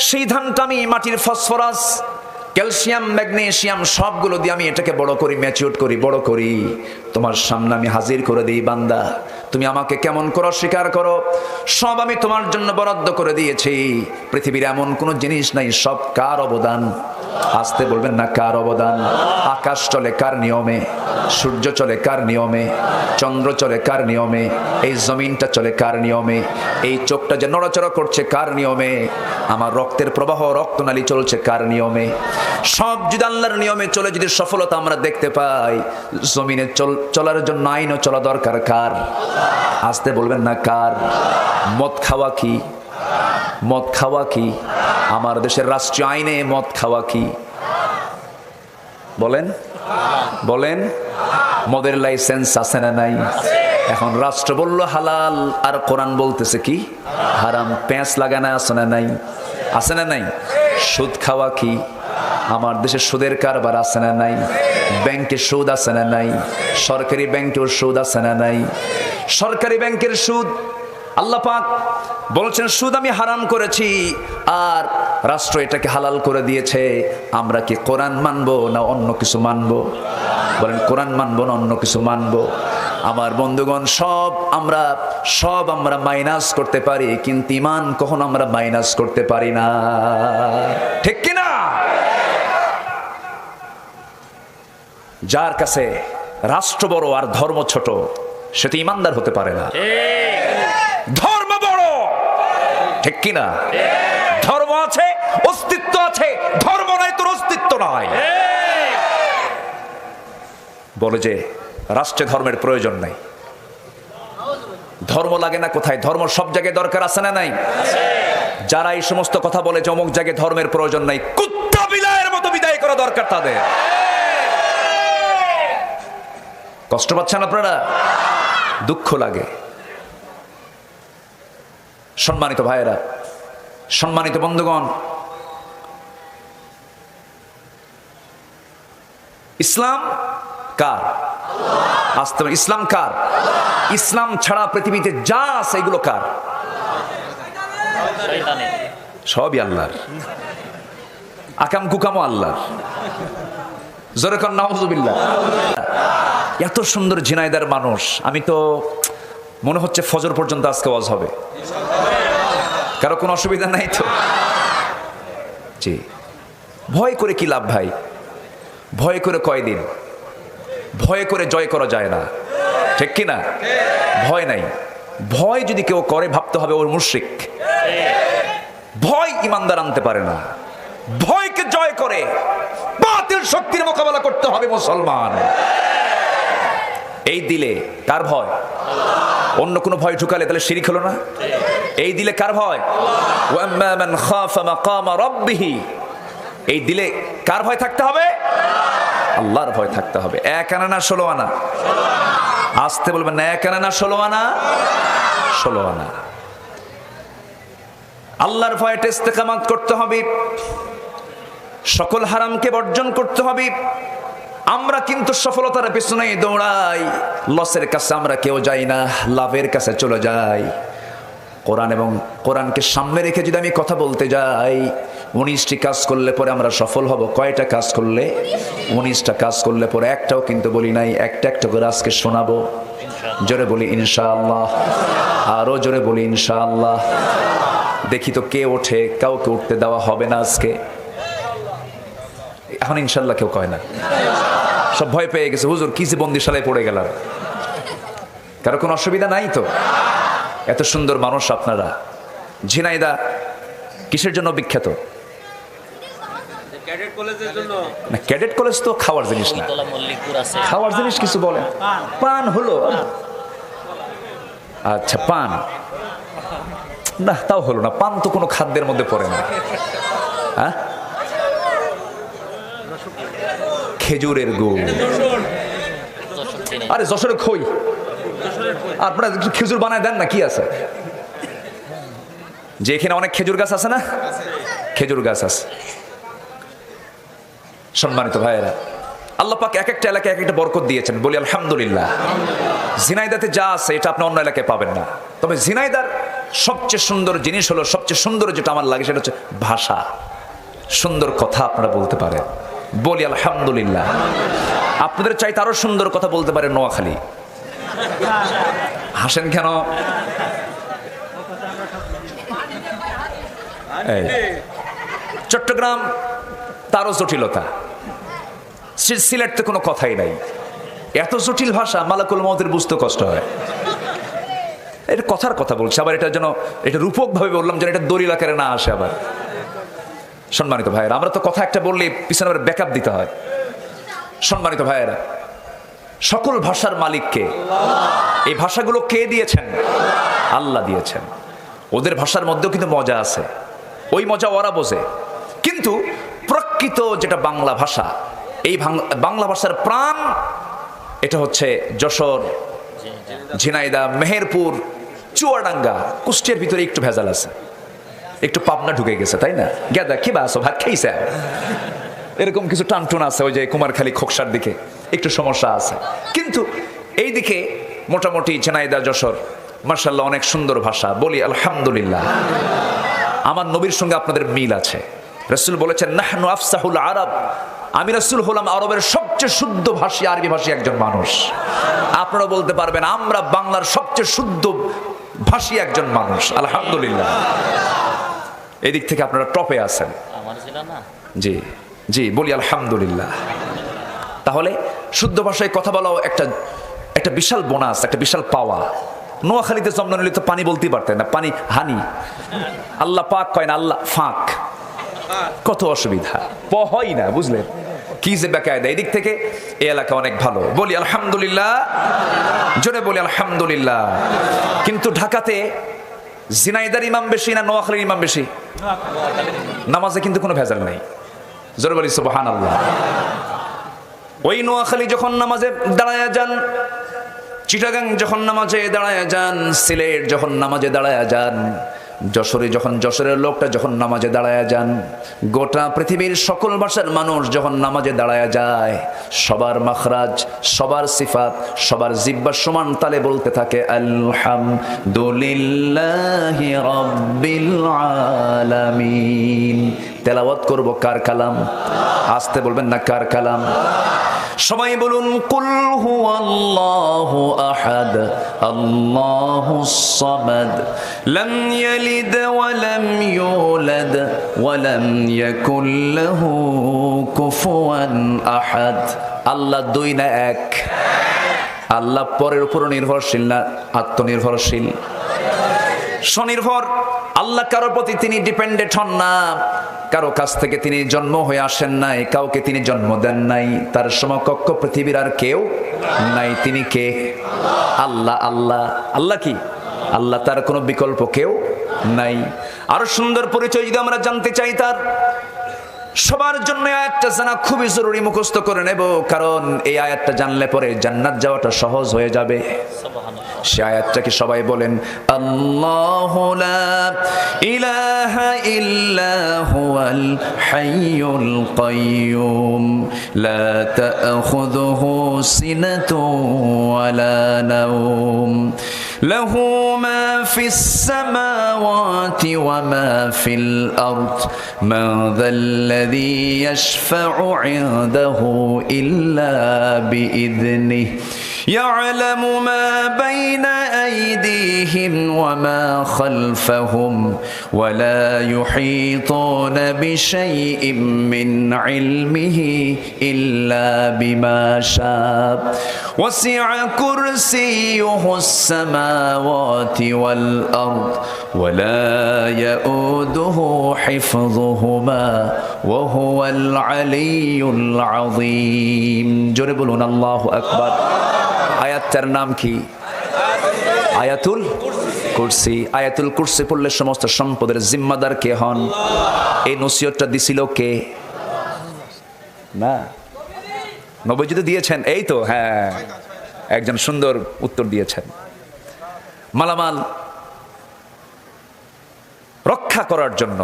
সেই ধানটা আমি মাটির ফসফরাস, ক্যালসিয়াম, ম্যাগনেসিয়াম সবগুলো দিয়ে আমি এটাকে বড় করি, ম্যাচিউর করি, বড় করি, তোমার সামনে আমি হাজির করে দিই। বান্দা তুমি আমাকে কেমন করে অস্বীকার করো? সব আমি তোমার জন্য বরাদ্দ করে দিয়েছি। পৃথিবীর এমন কোনো জিনিস নাই, সব কার অবদান? আসতে বলবেন না, কার অবদান? আকাশ চলে কার নিয়মে? সূর্য চলে কার নিয়মে? চন্দ্র চলে কার নিয়মে? এই জমিনটা চলে কার নিয়মে? এই চোখটা যে নড়াচড়া করছে কার নিয়মে? আমার রক্তের প্রবাহ, রক্তনালী চলছে কার নিয়মে? সব যদি আল্লাহর নিয়মে চলে, যদি সফলতা আমরা দেখতে পাই, জমিনে চলার জন্য আইনও চলা দরকার কার? আসতে বলবেন না, কার? মদ খাওয়া কি? মদ খাওয়া কি? আমার দেশের রাষ্ট্রীয় আইনে মদ খাওয়া কি? বলেন, বলেন। মদের লাইসেন্স আছে না নাই? এখন রাষ্ট্র বললো হালাল, আর কোরআন বলতেছে কি? হারাম। প্যাঁচ লাগানো আছে না নাই? আছে না নাই? সুদ খাওয়া কি? আমার দেশে সুদের কারবার আছে না নাই? ব্যাংকে সুদ আছে না নাই? সরকারি ব্যাংকেও সুদ আছে না নাই? সরকারি ব্যাংকের সুদ আল্লাহ পাক বলছেন সুদ আমি হারাম করেছি, আর রাষ্ট্র এটাকে হালাল করে দিয়েছে। আমরা কি কোরআন মানবো না অন্য কিছু মানবো? বলেন, কোরআন মানবো না অন্য কিছু মানবো? আমার বন্ধুগণ, সব আমরা মাইনাস করতে পারি, কিন্তু ঈমান কখনো আমরা মাইনাস করতে পারি না, ঠিক কি না? যার কাছে রাষ্ট্র বড় আর ধর্ম ছোট, সে তো ঈমানদার হতে পারে না। ধর্ম বড়, ঠিক কি না? ধর্ম আছে, অস্তিত্ব আছে, ধর্ম নাই তোর অস্তিত্ব নাই। বলে যে রাষ্ট্রে ধর্মের প্রয়োজন নাই, ধর্ম লাগে না কোথায়? ধর্ম সব জায়গায় দরকার আছে না নাই? যারা এই সমস্ত কথা বলে যে অমুক জায়গায় ধর্মের প্রয়োজন নাই, কুত্তা বিলায়ের মতো বিদায় করা দরকার তাদের। কষ্ট পাচ্ছেন আপনারা? দুঃখ লাগে। সম্মানিত ভাইয়েরা, সম্মানিত বন্ধুগণ, ইসলাম কার? আসতে ইসলাম কার? ইসলাম ছাড়া পৃথিবীতে যা আছে এগুলো কার? সবই আল্লাহর। আকাম কুকামও আল্লাহর। জোরে কর নাউজুবিল্লাহ। এত সুন্দর ঝিনাইদার মানুষ, আমি তো মনে হচ্ছে ফজর পর্যন্ত আজকে ওয়াজ হবে। কারো কোনো অসুবিধা নাই তো? জি। ভয় করে কি লাভ ভাই? ভয় করে কয়দিন? ভয় করে জয় করা যায় না, ঠিক কি না? ভয় নাই। ভয় যদি কেউ করে ভাবতে হবে ওর মুশরিক। ভয় ইমানদার আনতে পারে না। ভয়কে জয় করে বাতিল শক্তির মোকাবেলা করতে হবে মুসলমান। এই দিলে কার ভয়? অন্য কোনো ভয় ঢুকালে তাহলে শিরিক হলো না? এই দিলে কার ভয়? ওয়াম্মা মান খাফা মাকামা রাব্বিহি। এই দিলে কার ভয় থাকতে হবে? আল্লাহর ভয় থাকতে হবে। এক আনা না 16 আনা? আসতে বলবেন না, এক আনা না 16 আনা? 16 আনা। আল্লাহর ভয়ে ইস্তেকামাত করতে হবে, সকল হারামকে বর্জন করতে হবে। আমরা কিন্তু সফলতার পেছনে দৌড়াই, লসের কাছে আমরা কেউ যাই না, লাভের কাছে চলে যাই। কোরআন এবং কোরআনকে সামনে রেখে যদি আমি কথা বলতে যাই, 19টি কাজ করলে পরে আমরা সফল হব। কয়টা কাজ করলে? 19টা কাজ করলে পরে একটাও কিন্তু বলি নাই। একটা একটা করে আজকে শোনাবো। জোরে বলি ইনশাআল্লাহ, আরো জোরে বলি ইনশাআল্লাহ। দেখি তো কে ওঠে। কাউকে উঠতে দেওয়া হবে না আজকে। এখন ইনশাআল্লাহ কেউ কয় না, সব ভয় পেয়ে গেছে। হুজুর কি যে বন্দিশালায় পড়ে গেলাম। কারো কোনো অসুবিধা নাই তো? এত সুন্দর মানুষ আপনারা। ঝিনাইদা কিসের জন্য বিখ্যাত? না, ক্যাডেট কলেজ তো খাওয়ার জিনিস না। খাওয়ার জিনিস কিছু বলে? পান হলো। আচ্ছা, পান না, তাও হলো না। পান তো কোনো খাদ্যের মধ্যে পড়ে না। হ্যাঁ, খেজুরের গুড়। আরে যশোরে খই, আপনারা খেজুর বানায় দেন না? কি আছে যে এখানে অনেক খেজুর গাছ আছে না? খেজুর গাছ আছে। সম্মানিত ভাইয়েরা, আল্লাহ পাক এক একটা এলাকায় এক একটা বরকত দিয়েছেন, বলি আলহামদুলিল্লাহ। ঝিনাইদাতে যা আছে এটা আপনি অন্য এলাকায় পাবেন না। তবে ঝিনাইদার সবচেয়ে সুন্দর জিনিস হলো, সবচেয়ে সুন্দর যেটা আমার লাগে সেটা হচ্ছে ভাষা। সুন্দর কথা আপনারা বলতে পারেন, বলি আলহামদুলিল্লাহ। আপনাদের চাইতে আরো সুন্দর কথা বলতে পারে নোয়াখালী। হাসেন কেন? চট্টগ্রাম তারও জটিলতা। সিলেটতে কোনো কথাই নাই, এত জটিল ভাষা, মালাকুল মউতের বুঝতে কষ্ট হয়। এটা কথার কথা বলছে, আবার এটা যেন এটা রূপক ভাবে বললাম যেন এটা দলিল আকারে না আসে আবার। সম্মানিত ভাইয়েরা, আমরা তো কথা একটা বললে পিছনে আবার ব্যাকআপ দিতে হয়। সম্মানিত ভাইয়েরা, সকল ভাষার মালিককে, এই ভাষাগুলো কে দিয়েছেন? আল্লাহ দিয়েছেন। ওদের ভাষার মধ্যেও কিন্তু মজা আছে, ওই মজা ওরা বোঝে। কিন্তু প্রকৃত যেটা বাংলা ভাষা, এই বাংলা ভাষার প্রাণ এটা হচ্ছে যশোর, ঝিনাইদহ, মেহেরপুর, চুয়াডাঙ্গা, কুষ্টিয়ার ভিতরে একটু ভেজাল আছে, একটু পাবনা ঢুকে গেছে, তাই না? গেদা কি বাসো ভাত খাইছে, এরকম কিছু টানটুন আছে। ওই যে কুমারখালী, খোকসার দিকে একটু সমস্যা আছে। কিন্তু এই দিকে মোটামুটি ঝিনাইদহ, যশোর, মাশাআল্লাহ অনেক সুন্দর ভাষা, বলি আলহামদুলিল্লাহ। আমার নবীর সঙ্গে আপনাদের মিল আছে। রাসূল বলেছেন নাহনু আফসাহুল আরব, আমি রাসূল হলাম আরবের সবচেয়ে শুদ্ধ ভাষী আরবি ভাষী একজন মানুষ। আপনারা বলতে পারবেন আমরা বাংলার সবচেয়ে শুদ্ধ ভাষী একজন মানুষ, আলহামদুলিল্লাহ। এদিক থেকে আপনারা টপে আছেন। জি জি, বলি আলহামদুলিল্লাহ। তাহলে শুদ্ধ ভাষায় কথা বলাও একটা বিশাল বোনাস, একটা বিশাল পাওয়া। নোয়াখালীতে জন্ম নিলে তো পানি বলতেই পারতেন না, পানি হানি। আল্লাহ পাক কয় না, আল্লাহ ফাঁক। কত অসুবিধা, হয় না, বুঝলেন কি যে বেকায়দা। এদিক থেকে এই এলাকা অনেক ভালো, বলি আলহামদুলিল্লাহ, জোরে বলি আলহামদুলিল্লাহ। কিন্তু ঢাকাতে জিনাইদার ইমাম বেশি না নোয়াখালীর ইমাম বেশি? নামাজে কিন্তু কোনো ভেজাল নাই, জোরে বলি সুবহানাল্লাহ। ওই নোয়াখালী যখন নামাজে দাঁড়ায়া যান, চিটাগাং যখন নামাজে দাঁড়ায়া যান, সিলেট যখন নামাজে দাঁড়ায়া যান, যশোরে যখন যশোরের লোকটা যখন নামাজে দাঁড়ায়া যান, গোটা পৃথিবীর সকল ভাষার মানুষ যখন নামাজে দাঁড়ায়া যায়, সবার মাখরাজ, সবার সিফাত, সবার জিহ্বা সমান তালে বলতে থাকে আলহামদুলিল্লাহি রাব্বিল আলামিন। তেলাওয়াত করব কার কালাম? আস্তে বলবেন না, কার কালাম? সবাই বলুন কুল হুয়াল্লাহু আহাদ আল্লাহুস সামাদ লাম ইয়ালিদ ওয়া লাম ইউলাদ ওয়া লাম ইয়াকুল লাহু কুফুয়ান আহাদ। আল্লাহ দুই না এক? আল্লাহ পরের উপর নির্ভরশীল না আত্মনির্ভরশীল? স্বনির্ভর। আল্লাহ কারোর প্রতি তিনি ডিপেন্ডেন্ট হন না, কারো কাছ থেকে তিনি জন্ম হয়ে আসেন নাই, কাউকে তিনি জন্ম দেন নাই, তার সমকক্ষ পৃথিবীর আর কেউ নাই। তিনি কে? আল্লাহ। আল্লাহ আল্লাহ কি? আল্লাহ, তার কোনো বিকল্প কেউ নাই। আরো সুন্দর পরিচয় যদি আমরা জানতে চাই তার, সবার জন্য আয়াতটা জানা খুবই জরুরি, মুখস্থ করে নেব, কারণ এই আয়াতটা জানলে পরে জান্নাত যাওয়াটা সহজ হয়ে যাবে। সে আয়াতটা কি সবাই বলেন? আল্লাহু লা ইলাহা ইল্লা হুয়াল হাইয়ুল কাইয়্যুম লা তা'খুযুহু সিনাতুন ওয়া লা নাওম লাহু মা ফিস সামাওয়াতি ওয়া মা ফিল আরদ মা যাল্লাযী ইয়াশফা'ু 'ইনদাহু ইল্লা বিইذনিহি يعلم ما بين أيديهم وما خلفهم ولا يحيطون بشيء من علمه إلا بما شاء وسع كرسيه السماوات والأرض ولا يؤوده حفظهما وهو العلي العظيم جربون الله أكبر আয়াতটার নাম কি? আয়াতুল কুরসি। আয়াতুল কুরসি পড়লে সমস্ত সম্পদের জিম্মাদার কে হন? এই নসিহতটা দিছিল কে? না, নবীজি তো দিয়েছেন। এই তো, হ্যাঁ, একজন সুন্দর উত্তর দিয়েছেন। মালামাল রক্ষা করার জন্য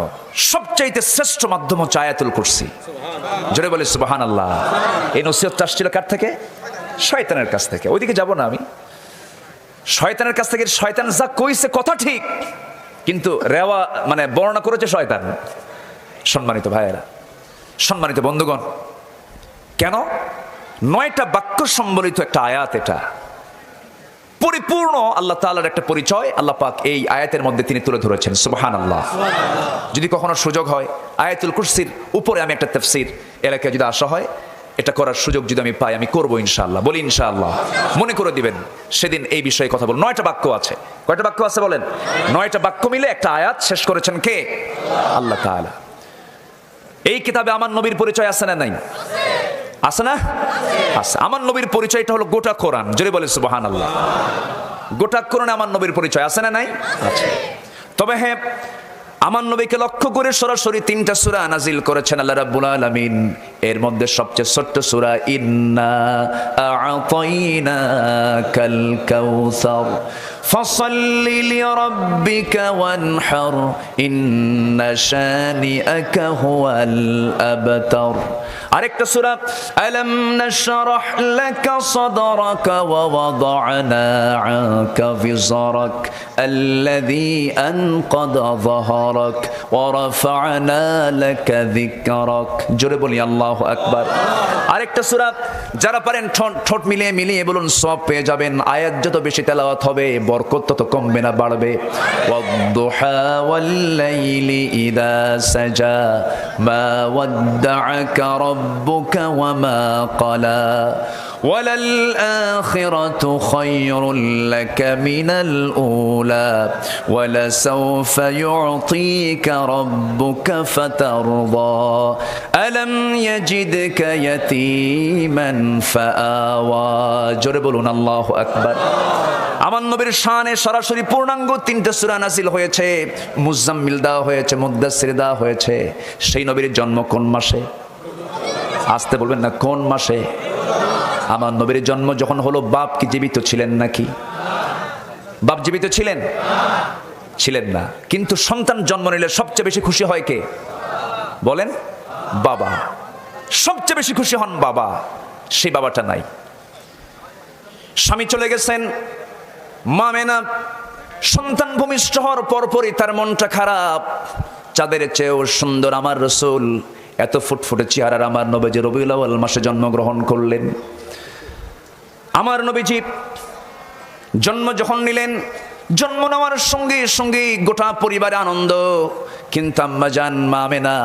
সবচাইতে শ্রেষ্ঠ মাধ্যম হচ্ছে আয়াতুল কুরসি। জোরে বলে সুবহানাল্লাহ। এই নসিহতটা আসছিল কার থেকে? শয়তানের কাছ থেকে। ওইদিকে যাব না আমি। শয়তানের কাছ থেকে। শয়তান যা কইছে কথা ঠিক, কিন্তু রেওয়া মানে বর্ণনা করেছে শয়তান। সম্মানিত ভাইয়েরা, সম্মানিত বন্ধুগণ, কেন? 9টা বাক্য সম্বলিত একটা আয়াত। এটা পরিপূর্ণ আল্লাহ তাআলার একটা পরিচয় আল্লাহ পাক এই আয়াতের মধ্যে তিনি তুলে ধরেছেন। সুবহানাল্লাহ। যদি কখনো সুযোগ হয় আয়াতুল কুরসির উপরে আমি একটা তাফসীর এলাকায় যদি আসা হয়, এটা করার সুযোগ যদি আমি পাই, আমি করবো ইনশাআল্লাহ। বলি ইনশাআল্লাহ। মনে করে দিবেন সেদিন এই বিষয়ে কথা বল। 9টা বাক্য আছে। কয়টা বাক্য আছে বলেন? 9টা বাক্য মিলে একটা আয়াত শেষ করেছেন কে? আল্লাহ তাআলা। এই কিতাবে আমার নবীর পরিচয় আছে না নাই? আছে না? আছে। আমার নবীর পরিচয়টা হলো গোটা কোরআন। জোরে বলে সুবহানাল্লাহ। গোটা কোরআনে আমার নবীর পরিচয় আছে না নাই? আছে। তবে হ্যাঁ, আমার নবীকে লক্ষ্য করে সরাসরি 3টা সূরা নাজিল করেছেন আল্লাহ রাব্বুল আলামিন। এর মধ্যে সবচেয়ে ছোট্ট সূরা ইন্না আ'তাইনাকাল কাউসার ফাসাল্লি লিরাব্বিকা ওয়ানহার ইন্না শানিআকা হুয়াল আবতার। আরেকটা সূরা আলাম নাশরাহ লাকা সাদরাকা ওয়া ওয়াদা'না আনকা বিযরাক আল্লাযী আনকাদা যাহরাক ওয়া রাফা'না লাকা যিকরাক। জোরে বলি আল্লাহু আকবার। আরেকটা সূরা, যারা পারেন ঠোঁট মিলিয়ে মিলিয়ে বলুন, সওয়াব পেয়ে যাবেন। আয়াত যত বেশি তেলাওয়াত হবে বরকত তত কমবে না বাড়বে। ওয়াদ-দুহা ওয়াল-লাইলি ইযা সাজা মা ওয়াদ্দা'আকা রাব্বুকা ওয়া মা ক্বালা ওয়ালাল আখিরাতু খায়রুল লাকা মিনাল উলা ওয়ালাসাওফা ইউ'তিকা রাব্বুকা ফাতারদা আলাম ইয়াজিদকা ইয়াতীমান ফাআওয়া। জোরে বলুন আল্লাহু আকবার। আমার নবীর শানে সরাসরি পূর্ণাঙ্গ 3টে সূরা নাযিল হয়েছে, মুজাম্মিল দেওয়া হয়েছে, মুদ্দাসসির দেওয়া হয়েছে। সেই নবীর জন্ম কোন মাসে? আসতে বলবেন না, কোন মাসে? আমার নবীর জন্ম যখন হলো, বাপ কি জীবিত ছিলেন নাকি? বাপ জীবিত ছিলেন? ছিলেন না। কিন্তু সন্তান জন্ম নিলে সবচেয়ে বেশি খুশি হয় কে? বলেন, বাবা। সবচেয়ে বেশি খুশি হন বাবা। সেই বাবাটা নাই। স্বামী চলে গেছেন, মা মেনা সন্তান ভূমিষ্ঠ হওয়ার পরপরই তার মনটা খারাপ। চাঁদের চেয়েও সুন্দর আমার রাসূল, এত ফুটফুটে চেহারার আমার নবীজি রবিউল আউয়াল মাসে জন্মগ্রহণ করলেন। আমার নবীজি জন্ম যখন নিলেন, জন্ম নেওয়ার সঙ্গে সঙ্গে গোটা পরিবারে আনন্দ। কিন্তু আম্মা জান মা আমেনা,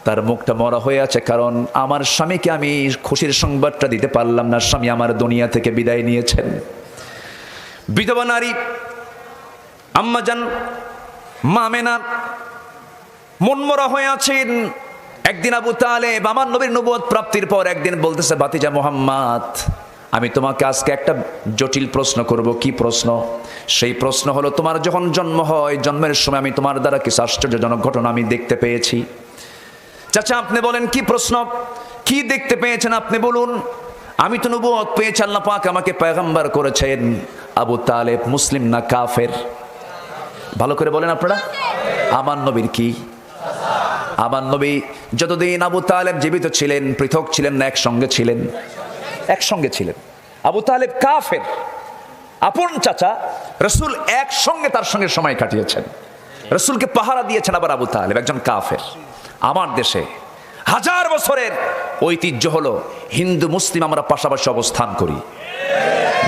তার মুখটা মরা হয়ে আছে, কারণ আমার স্বামীকে আমি খুশির সংবাদটা দিতে পারলাম না। স্বামী আমার দুনিয়া থেকে বিদায় নিয়েছেন। বিধবা নারী আম্মা জান মা আমেনা মনমরা হয়ে আছেন। একদিন আবু তালেব আমার নবীর নবুয়ত প্রাপ্তির পর একদিন বলতেছে, ভাতিজা মুহাম্মদ, আমি তোমাকে আজকে একটা জটিল প্রশ্ন করব। কি প্রশ্ন? সেই প্রশ্ন হলো, তোমার যখন জন্ম হয়, জন্মের সময় আমি তোমার দ্বারা কিছু আশ্চর্যজনক ঘটনা আমি দেখতে পেয়েছি। চাচা আপনি বলেন কি প্রশ্ন, কি দেখতে পেয়েছেন আপনি বলুন। আমি তো নবুয়ত পেয়েছি, আল্লাহ পাক আমাকে পয়গম্বর করেছেন। আবু তালেব মুসলিম না কাফের? ভালো করে বলেন আপনারা। আমার নবীর কি? আমার নবী যতদিন আবু তালেব জীবিত ছিলেন পৃথক ছিলেন না একসঙ্গে ছিলেন? একসঙ্গে ছিলেন। আবু তালেব কাফের, আপন চাচা, রাসূল একসঙ্গে তার সঙ্গে সময় কাটিয়েছেন, রাসূলকে পাহারা দিয়েছেন। আবার আবু তালেব একজন কাফের। আমার দেশে 1000 বছরের ঐতিহ্য হলো হিন্দু মুসলিম আমরা পাশাপাশি অবস্থান করি।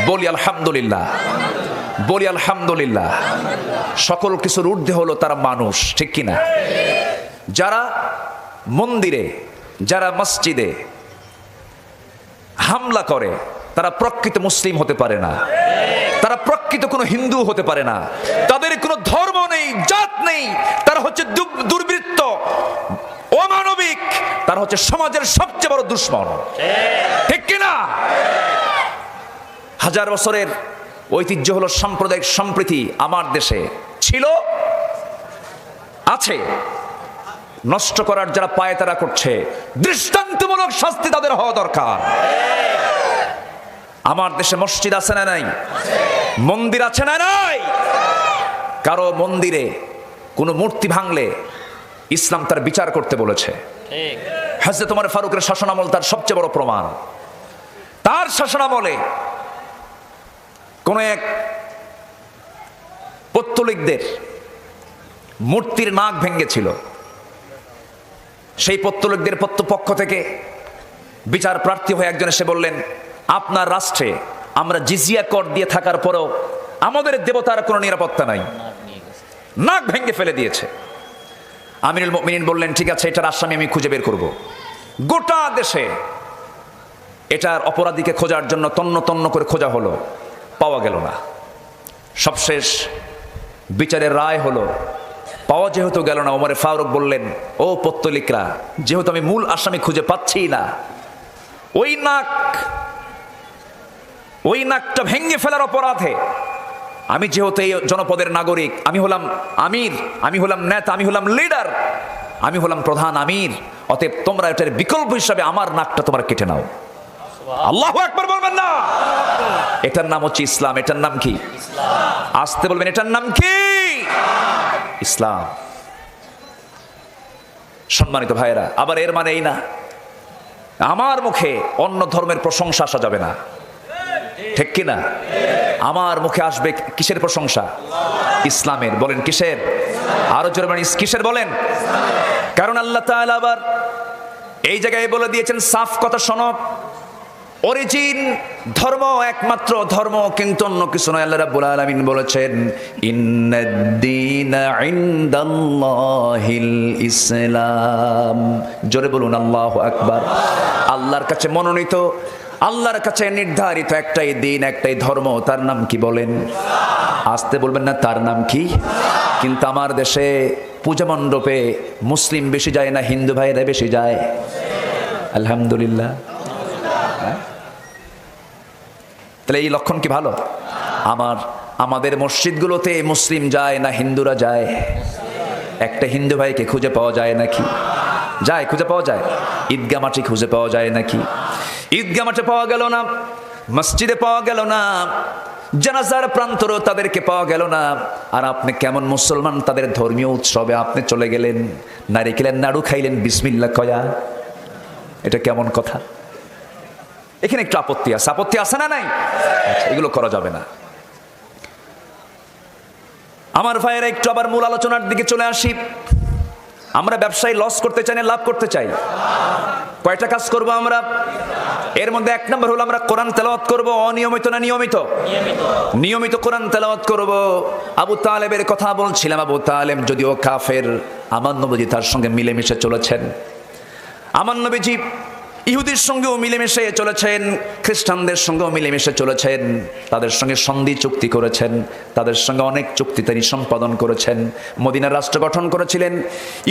বলি আলহামদুলিল্লাহ, বলি আলহামদুলিল্লাহ। সকল কিছুর ঊর্ধ্বে হলো তারা মানুষ, ঠিক কিনা? যারা মন্দিরে, যারা মসজিদে হামলা করে, তারা প্রকৃত মুসলিম হতে পারে না, তারা প্রকৃত কোনো হিন্দু হতে পারে না, তাদের কোনো ধর্ম নেই, জাত নেই, তারা হচ্ছে দুর্বৃত্ত, অমানবিক, তারা হচ্ছে সমাজের সবচেয়ে বড় দুশ্মন, ঠিক কিনা? 1000 বছরের ঐতিহ্য হলো সাম্প্রদায়িক সম্প্রীতি আমার দেশে ছিল, আছে। নষ্ট করার যারা পায় তারা করছে, দৃষ্টান্তমূলক শাস্তি তাদের হওয়া দরকার। আমার দেশে মসজিদ আছে না নাই? মন্দির আছে না নাই? কারো মন্দিরে কোনো মূর্তি ভাঙলে ইসলাম তার বিচার করতে বলেছে। হযরত ওমর ফারুকের শাসনামল তার সবচেয়ে বড় প্রমাণ। তার শাসনামলে কোন এক পত্তলিকদের মূর্তির নাক ভেঙেছিল। সেই পত্তলিকদের পক্ষ থেকে বিচার প্রার্থী হয়ে একজন এসে বললেন, আপনার রাষ্ট্রে আমরা জিজিয়া কর দিয়ে থাকার পরেও আমাদের দেবতার কোনো নিরাপত্তা নাই, নাক ভেঙে ফেলে দিয়েছে। আমিরুল মুমিনিন বললেন, ঠিক আছে, এটার আসামি আমি খুঁজে বের করব। গোটা দেশে এটার অপরাধীকে খোঁজার জন্য তন্ন তন্ন করে খোঁজা হলো, পাওয়া গেল না। সবশেষ বিচারের রায় হলো, পাওয়া যেহেতু গেল না, ওমর ফারুক বললেন, ও পত্তলিকরা, যেহেতু আমি মূল আসামি খুঁজে পাচ্ছি না, ওই নাকটা ভেঙে ফেলার অপরাধে আমি যেহেতু এই জনপদের নাগরিক, আমি হলাম আমির, আমি হলাম নেতা, আমি হলাম লিডার, আমি হলাম প্রধান আমির, অতএব তোমরা এটার বিকল্প হিসাবে আমার নাকটা তোমরা কেটে নাও। আল্লাহু আকবার বলবেন না? এটার নাম হচ্ছে ইসলাম। এটার নাম কি? আসতে বলবেন, এটার নাম কি? ইসলাম। সম্মানিত ভাইয়েরা, আবার এর মানে এই না আমার মুখে অন্য ধর্মের প্রশংসা আসা যাবে না, ঠিক কিনা? আমার মুখে আসবে কিসের প্রশংসা? ইসলামের। বলেন কিসের? আরো জোরে বলেন কিসের বলেন? কারণ আল্লাহ তাআলা আবার এই জায়গায় বলে দিয়েছেন সাফ কথা শোনো, অরিজিন ধর্ম একমাত্র ধর্ম কিন্তু অন্য কিছু নয়। আল্লাহ রাব্বুল আলামিন বলেছেন ইন্নাদ-দীনা ইনদাল্লাহিল ইসলাম। জোরে বলুন আল্লাহু আকবার। আল্লাহর কাছে মনোনীত, আল্লাহর কাছে নির্ধারিত একটাই দিন, একটাই ধর্ম, তার নাম কি বলেন? আসতে বলবেন না, তার নাম কি? কিন্তু আমার দেশে পূজা মণ্ডপে মুসলিম বেশি যায় না হিন্দু ভাইরা বেশি যায়? আলহামদুলিল্লাহ। তাহলে এই লক্ষণ কি ভালো? আমাদের মসজিদগুলোতে মুসলিম যায় না হিন্দুরা যায়? একটা হিন্দু ভাইকে খুঁজে পাওয়া যায় নাকি? যায়, খুঁজে পাওয়া যায়। ঈদগাহ মাঠে খুঁজে পাওয়া যায় নাকি? ঈদগাহ মাঠে পাওয়া গেল না, মসজিদে পাওয়া গেল না, জানাজার প্রান্তরেও তাদেরকে পাওয়া গেল না। আর আপনি কেমন মুসলমান, তাদের ধর্মীয় উৎসবে আপনি চলে গেলেন, নারিকেলের নাড়ু খাইলেন বিসমিল্লাহ কয়া। এটা কেমন কথা? এখানে একটু আপত্তি আছে। আপত্তি আছে না নাই? এগুলো করা যাবে না। আমার ভাইয়েরা, একটু আবার মূল আলোচনার দিকে চলে আসি। আমরা ব্যবসায় লস করতে চাই না লাভ করতে চাই? কয়টা কাজ করব আমরা? এর মধ্যে এক নম্বর হলো আমরা কোরআন তেলাওয়াত করব। অনিয়মিত না নিয়মিত? নিয়মিত কোরআন তেলাওয়াত করব। আবু তালেবের কথা বলছিলাম। আবু তালেব যদিও কাফের, আমার নবীজি তার সঙ্গে মিলেমিশে চলেছেন। আমার নবীজি ইহুদির সঙ্গেও মিলেমিশে চলেছেন, খ্রিস্টানদের সঙ্গেও মিলেমিশে চলেছেন, তাদের সঙ্গে সন্ধি চুক্তি করেছেন, তাদের সঙ্গে অনেক চুক্তি তিনি সম্পাদন করেছেন। মদিনার রাষ্ট্র গঠন করেছিলেন,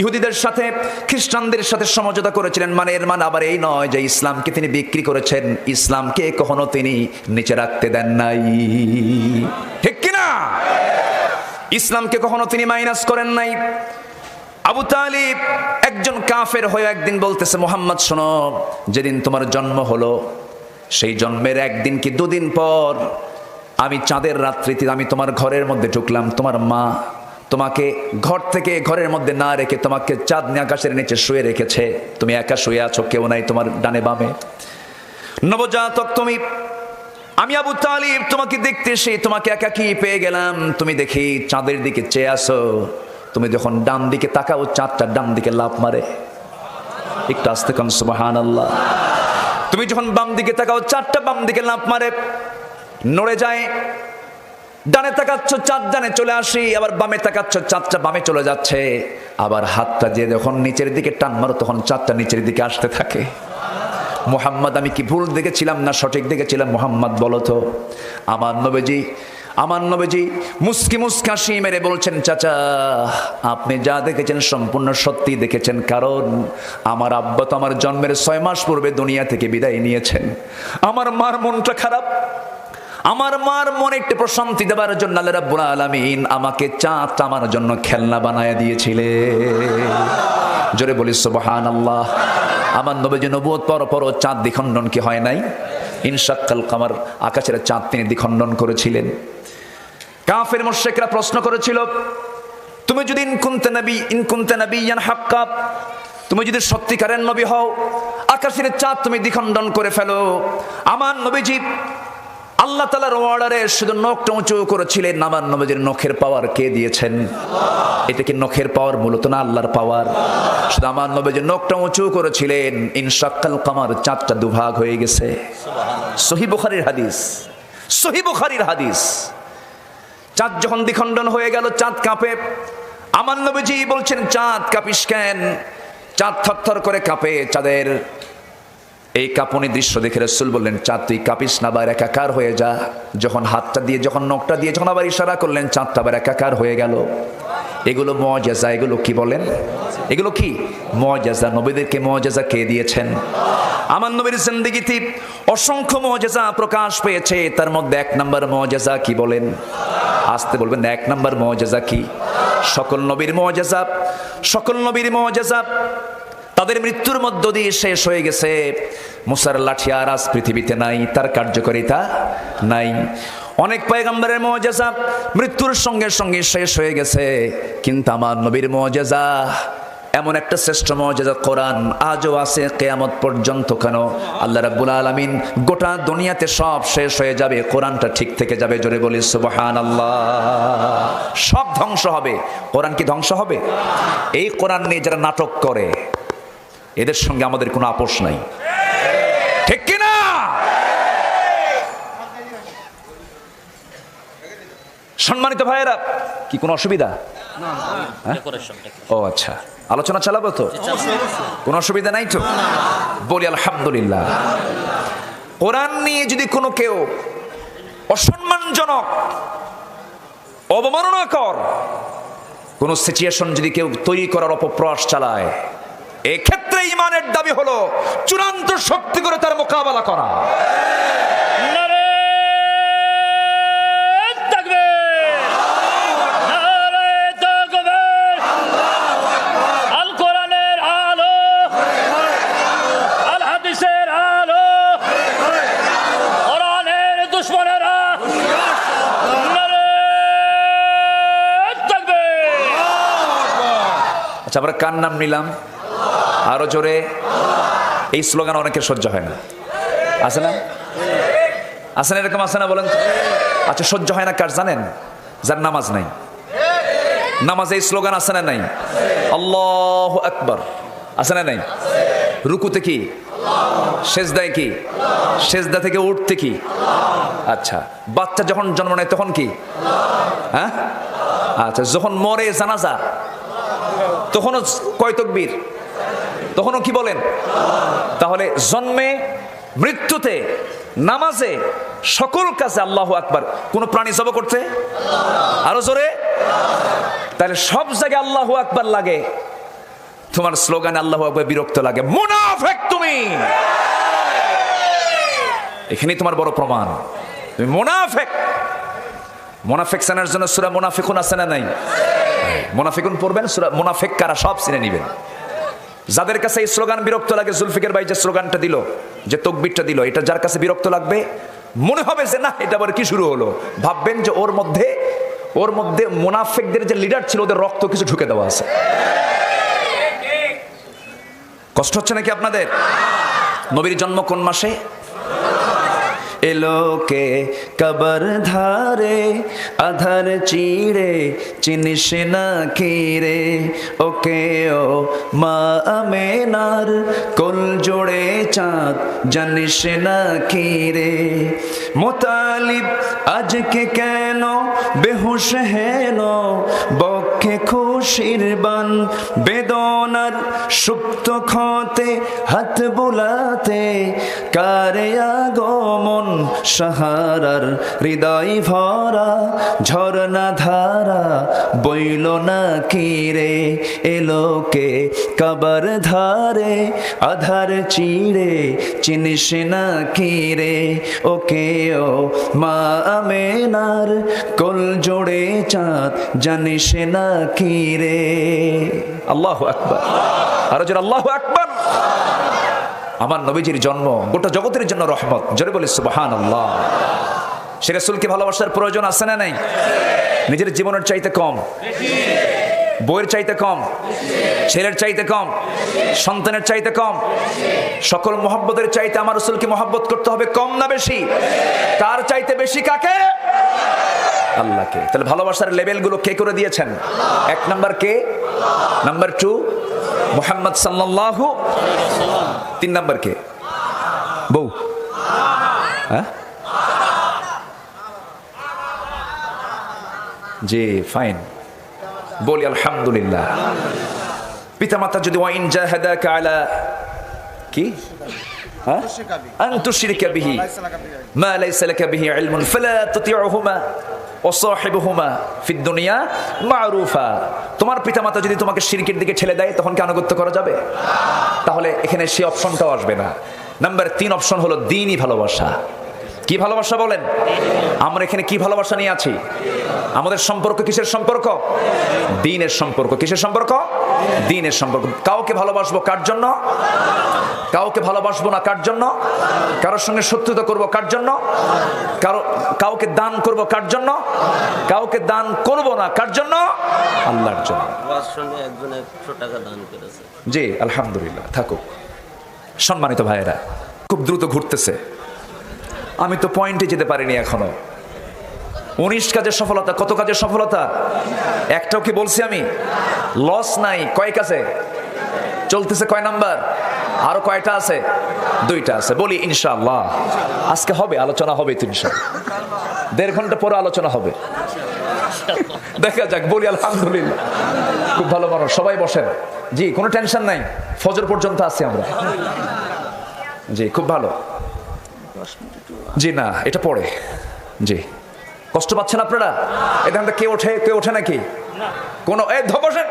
ইহুদিদের সাথে খ্রিস্টানদের সাথে সমঝোতা করেছিলেন। মানে এর মানে আবার এই নয় যে ইসলামকে তিনি বিক্রি করেছেন, ইসলামকে কখনো তিনি নিচে রাখতে দেন নাই, ঠিক কিনা? ইসলামকে কখনো তিনি মাইনাস করেন নাই। আবু তালিব একজন কাফের হয়ে একদিন বলতেছে, মুহাম্মদ শোনো, যেদিন তোমার জন্ম হলো সেই জন্মের একদিন কি দুদিন পর আমি চাঁদের রাত্রিতে আমি তোমার ঘরের মধ্যে ঢুকলাম। তোমার মা তোমাকে ঘর থেকে ঘরের মধ্যে না রেখে তোমাকে চাঁদনি আকাশের নিচে শুয়ে রেখেছে। তুমি একা শুয়ে আছো, কেউ নাই তোমার ডানে বামে। নবজাতক তুমি। আমি আবু তালিব তোমাকে দেখতে এসে তোমাকে একাকী পেয়ে গেলাম। তুমি দেখি চাঁদের দিকে চেয়ে আসো। তুমি যখন ডান দিকে তাকাও, চাঁদটা ডান দিকে লাফ মারে। একটু আস্তে কান সুবহানাল্লাহ। তুমি যখন বাম দিকে তাকাও, চাঁদটা বাম দিকে লাফ মারে, নড়ে যায়। ডানে তাকাচ্ছ, চাঁদ ডানে চলে আসি, আবার বামে তাকাচ্ছ, চাঁদটা বামে চলে যাচ্ছে। আবার হাতটা দিয়ে যখন নিচের দিকে টান মারো, তখন চাঁদটা নিচের দিকে আসতে থাকে। মুহাম্মদ, আমি কি ভুল দেখেছিলাম না সঠিক দেখেছিলাম? মুহাম্মদ বলো তো। আমার নবীজি মুস্কি মুস্কাশি মেরে বলছেন, চাচা আপনি যা দেখেছেন সম্পূর্ণ সত্যি দেখেছেন। কারণ আমার আব্বা তো আমার জন্মের 6 মাস পূর্বে দুনিয়া থেকে বিদায় নিয়েছেন। আমার মার মনটা খারাপ। আমার মার মনে একটু প্রশান্তি দেওয়ার জন্য আল্লাহ রাব্বুল আলামিন আমাকে চাঁদটা আমার জন্য খেলনা বানায় দিয়েছিলেন। জোরে বলি সুবহানাল্লাহ। আমার নবীজি নবুয়ত পর চাঁদ দ্বিখণ্ডন কি হয় নাই? ইনশাক্কাল কামার, আকাশের চাঁদ তিনি দ্বিখণ্ডন করেছিলেন। কাফের মুশরিকরা প্রশ্ন করেছিল, তুমি যদি ইন কুনতা নাবিয়ান হাক্কা, তুমি যদি সত্যিকারের নবী হও, আকাশের চাঁদ তুমি দ্বিখণ্ডন করে ফেলো। আমার নবীজি আল্লাহ তাআলার অর্ডারে শুধু নখটা উঁচু করেছিলেন। আমার নবীজির নখের পাওয়ার কে দিয়েছেন? এটা কি নখের পাওয়ার মূলত না আল্লাহর পাওয়ার? শুধু আমার নবীজির নখটা উঁচু করেছিলেন, ইনশাক্কাল কামার, চাঁদটা দুভাগ হয়ে গেছে। সহিহ বুখারীর হাদিস, সহিহ বুখারীর হাদিস। চাঁদ যখন দ্বিখণ্ডন হয়ে গেল, চাঁদ কাঁপে। আমার নবীজি বলছেন, চাঁদ কাঁপিস কেন? চাঁদ থরথর করে কাঁপে। চাঁদের এই কাঁপুনি দৃশ্য দেখে রাসূল বললেন, চাঁদ তুই কাঁপিস না, আবার একাকার হয়ে যা। যখন হাতটা দিয়ে, যখন নখটা দিয়ে, যখন আবার ইশারা করলেন, চাঁদটা আবার একাকার হয়ে গেল। এগুলো মুআজিজা। এগুলো কি বলেন? এগুলো কি মুআজিজা। নবীদেরকে মুআজিজা কে দিয়েছেন? আমার নবীর জিন্দেগিতে অসংখ্য মুআজিজা প্রকাশ পেয়েছে। তার মধ্যে 1 নম্বর মুআজিজা কি বলেন? আসতে বলবেন। 1 নম্বর মুআজিজা কি? সকল নবীর মুআজিজা, সকল নবীর মুআজিজা তাদের মৃত্যুর মধ্য দিয়ে শেষ হয়ে গেছে। মুসার লাঠি আর আজ পৃথিবীতে নাই, তার কার্যকারিতা নাই। অনেক পয়গম্বরের মুআজিজা মৃত্যুর সঙ্গে সঙ্গে শেষ হয়ে গেছে, কিন্তু আমার নবীর মুআজিজা এমন একটা শ্রেষ্ঠ মর্যাদা কোরআন আজও আছে কিয়ামত পর্যন্ত। কেন? আল্লাহ রাব্বুল আলামিন গোটা দুনিয়াতে সব শেষ হয়ে যাবে, কোরআনটা ঠিক থেকে যাবে। জোরে বলি সুবহানাল্লাহ। সব ধ্বংস হবে, কোরআন কি ধ্বংস হবে? এই কোরআন নিয়ে যারা নাটক করে এদের সঙ্গে আমাদের কোনো আপোষ নাই, ঠিক কি না? সম্মানিত ভাইয়েরা, কি কোনো অসুবিধা? ও আচ্ছা, আলোচনা চালাবো তো, কোনো অসুবিধা নাই তো? বলি আলহামদুলিল্লাহ। কোরআন নিয়ে যদি কোনো কেউ অসম্মানজনক, অবমাননাকর কোন সিচুয়েশন যদি কেউ তৈরি করার অপপ্রয়াস চালায়, এক্ষেত্রে ইমানের দাবি হলো চূড়ান্ত শক্তি করে তার মোকাবেলা করা। আচ্ছা, আমরা কার নাম নিলাম? আরো জোরে। এই স্লোগান অনেকের সহ্য হয় না, আছে না? আছে না? এরকম আছে না? বলেন। আচ্ছা, সহ্য হয় না কার জানেন? যার নামাজ নাই। নামাজে এই স্লোগান আছে না নাই? আল্লাহু আকবার আছে না নাই? রুকুতে কি? সেজদায় কি? সেজদা থেকে উঠতে কি? আচ্ছা, বাচ্চা যখন জন্ম নেয় তখন কি? হ্যাঁ, আচ্ছা, যখন মরে জানাজা তখনও কয় তাকবীর? তখনও কি বলেন? তাহলে জন্মে, মৃত্যুতে, নামাজে, সকল কাজে আল্লাহু আকবার। কোন প্রাণী জব করতে? আরো জোরে। তাহলে সব জায়গায় আল্লাহু আকবার লাগে, তোমার স্লোগানে আল্লাহু আকবার বিরক্ত লাগে। মুনাফিক তুমি, এখানে তোমার বড় প্রমাণ তুমি মুনাফিক। মুনাফিক চেনার জন্য সূরা মুনাফিকুন আছে না নাই? মুনাফিকুন পড়বেন, সূরা মুনাফিক কারা সব চিনে নেবেন। যাদের কাছে এই স্লোগান বিরক্ত লাগে, জুলফিকার ভাই যে স্লোগানটা দিল, যে তাকবীরটা দিল, এটা যার কাছে বিরক্ত লাগবে, মনে হবে যে না, এটা আবার কি শুরু হলো, ভাববেন যে ওর মধ্যে মুনাফিকদের যে লিডার ছিল ওদের রক্ত কিছু ঢুকে দেওয়া আছে। কষ্ট হচ্ছে নাকি আপনাদের? নবীর জন্ম কোন মাসে? এলোকে কবর ধারে আধার চিড়ে চিনিস না কিরে, ওকে ও মা আমেনার কোল জোড়ে চাঁদ জানিস না কিরে। মোতালিব আজকে কেন বেহুশ হেন, বক্ষে খুশির বান বেদনার সুপ্ত ক্ষতে হাত বুলাতে, কারে আগমন সাহারার হৃদয় ভরা ঝরনা ধারা বইল না কিরে। এলোকে কবর ধারে আধার চিড়ে চিনিস না কিরে, ওকে ও মা আমেনার কোল জোড়ে চাঁদ জানিস না কিরে। আল্লাহু আকবার। আরো জোরে আল্লাহু আকবার। আমার নবীজির জন্ম গোটা জগতের জন্য রহমত। জোরে বলি সুবহানাল্লাহ। সে রাসূলকে ভালোবাসার প্রয়োজন আছে না নাই? নিজের জীবনের চাইতে কম, বইয়ের চাইতে কম, ছেলের চাইতে কম, সন্তানের চাইতে কম, সকল মহব্বতের চাইতে আমার রাসূলকে মহব্বত করতে হবে। কম না বেশি? তার চাইতে বেশি কাকে? আল্লাহকে। তাহলে ভালোবাসার লেভেলগুলো কে করে দিয়েছেন? এক নাম্বার কে? নাম্বার 2 মুহাম্মদ সাল্লাল্লাহু। 3 নাম্বার কে? বউ। হ্যাঁ, জি, ফাইন, বলি আলহামদুলিল্লাহ। পিতামাতা যদি ওয়াইন জাহাদাকা আলা কি আন তুশরিকা বিহি মা লাইসা লাকা বিহি ইলমুন ফালা তুতিউহুমা ওয়া সাহিবুহুমা ফিদ দুনিয়া মারুফা। তোমার পিতামাতা যদি তোমাকে শিরকের দিকে ঠেলে দেয় তখন কি আনুগত্য করা যাবে? তাহলে এখানে সেই অপশনটাও আসবে না। নাম্বার 3 অপশন হলো দ্বীনি ভালোবাসা। কি ভালোবাসা বলেন? আমরা এখানে কি ভালোবাসা নিয়ে আছি? আমাদের সম্পর্ক কিসের সম্পর্ক? দ্বীনের সম্পর্ক। কিসের সম্পর্ক? দ্বীনের সম্পর্ক। কাউকে ভালোবাসবো কার জন্য? কাউকে ভালোবাসবো না কার জন্য? কারোর সঙ্গে শত্রুতা করব কার জন্য? কাউকে দান করব কার জন্য? কাউকে দান করব না কার জন্য? আল্লাহর জন্য। একজন 100 টাকা দান করেছে। জি আলহামদুলিল্লাহ, থাকুক। সম্মানিত ভাইয়েরা, খুব দ্রুত ঘুরতেছে, আমি তো পয়েন্টে যেতে পারিনি এখনো। 19 কাজের সফলতা। কত কাজের সফলতা? একটাও কি বলছি আমি? লস নাই। কয় কাজে চলতেছে? কয় নাম্বার? আরো কয়টা আছে? 2টা আছে। বলি ইনশাআল্লাহ আজকে হবে, আলোচনা হবে। 1.5 ঘন্টা পরে আলোচনা হবে, দেখা যাক। বলি আলহামদুলিল্লাহ। খুব ভালো মানুষ, সবাই বসেন। জি কোনো টেনশন নাই, ফজর পর্যন্ত আছি আমরা। জি খুব ভালো। জি না এটা পড়ে। জি কষ্ট পাচ্ছেন আপনারা? এখান থেকে কেউ ওঠে নাকি? কোনো বসেন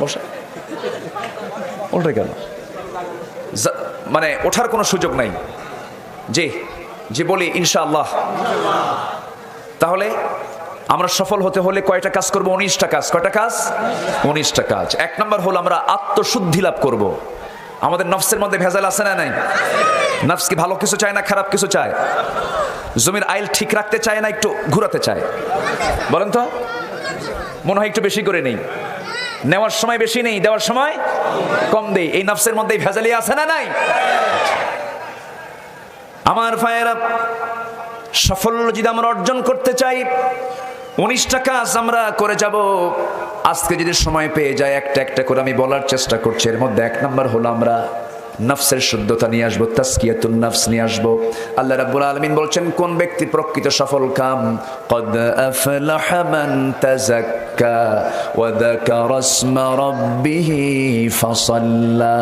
বসে ওঠে কেন? মানে ওঠার কোনো সুযোগ নাই। জি জি বলি ইনশাআল্লাহ। তাহলে আমরা সফল হতে হলে কয়টা কাজ করব? 19টা কাজ। কয়টা কাজ? 19টা কাজ। 1 নম্বর হলো আমরা আত্মশুদ্ধি লাভ করব। আমাদের নফসের মধ্যে ভেজাল আছে না নাই? নফস কি ভালো কিছু চায় না খারাপ কিছু চায়? জমির আইল ঠিক রাখতে চায় না একটু ঘুরাতে চায়? বলেন তো। মনে হয় একটু বেশি করে নেই, নেওয়ার সময় বেশি নেই, দেওয়ার সময় কম দেই। এই নফসের মধ্যে ভেজালি আছে না নাই? আমার ভাইয়েরা, সাফল্য যদি আমরা অর্জন করতে চাই 19টা কাজ আমরা করে যাব। আজকে যদি সময় পেয়ে যায় একটা একটা করে আমি বলার চেষ্টা করছি। এর মধ্যে 1 নম্বর হলো আমরা নফসের শুদ্ধতা নিয়ে আসবো, তাসকিয়াতুন নফস নিয়ে আসবো। আল্লাহ রাব্বুল আলামিন বলছেন কোন ব্যক্তি প্রকৃত সফল কাম? ক্বাদ আফলাহা মান তাযাক্কা ওয়া যাকারা ইসমা রাব্বিহি ফাসাল্লা।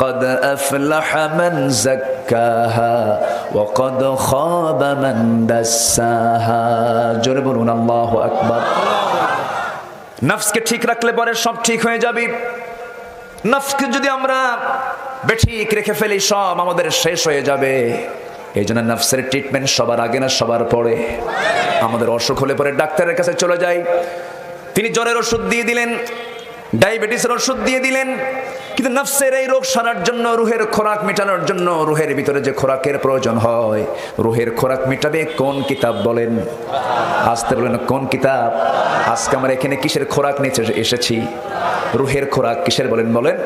ক্বাদ আফলাহা মান যাক্কাহা ওয়া ক্বাদ খাবা মান দাসসাহা। জোরে বলুন আল্লাহু আকবার। নফসকে ঠিক রাখলে পরে সব ঠিক হয়ে যাবে। নফসকে যদি আমরা বেঠিক রেখে ফেলি সব আমাদের শেষ হয়ে যাবে। এই জন্য নফসের ট্রিটমেন্ট সবার আগে না সবার পরে? আমাদের অসুখ হলে পরে ডাক্তারের কাছে চলে যাই, তিনি জ্বরের ওষুধ দিয়ে দিলেন, ডায়াবেটিসের ওষুধ দিয়ে দিলেন, কিন্তু নফসের এই রোগ সারার জন্য, রুহের খোরাক মেটানোর জন্য, রুহের ভিতরে যে খোরাকের প্রয়োজন হয়, রুহের খোরাক মেটাবে কোন কিতাব বলেন? আসতে বলেন কোন কিতাব? আজকে আমরা এখানে কিসের খোরাক নিতে এসেছি? রুহের খোরাক কিসের বলেন? বলেন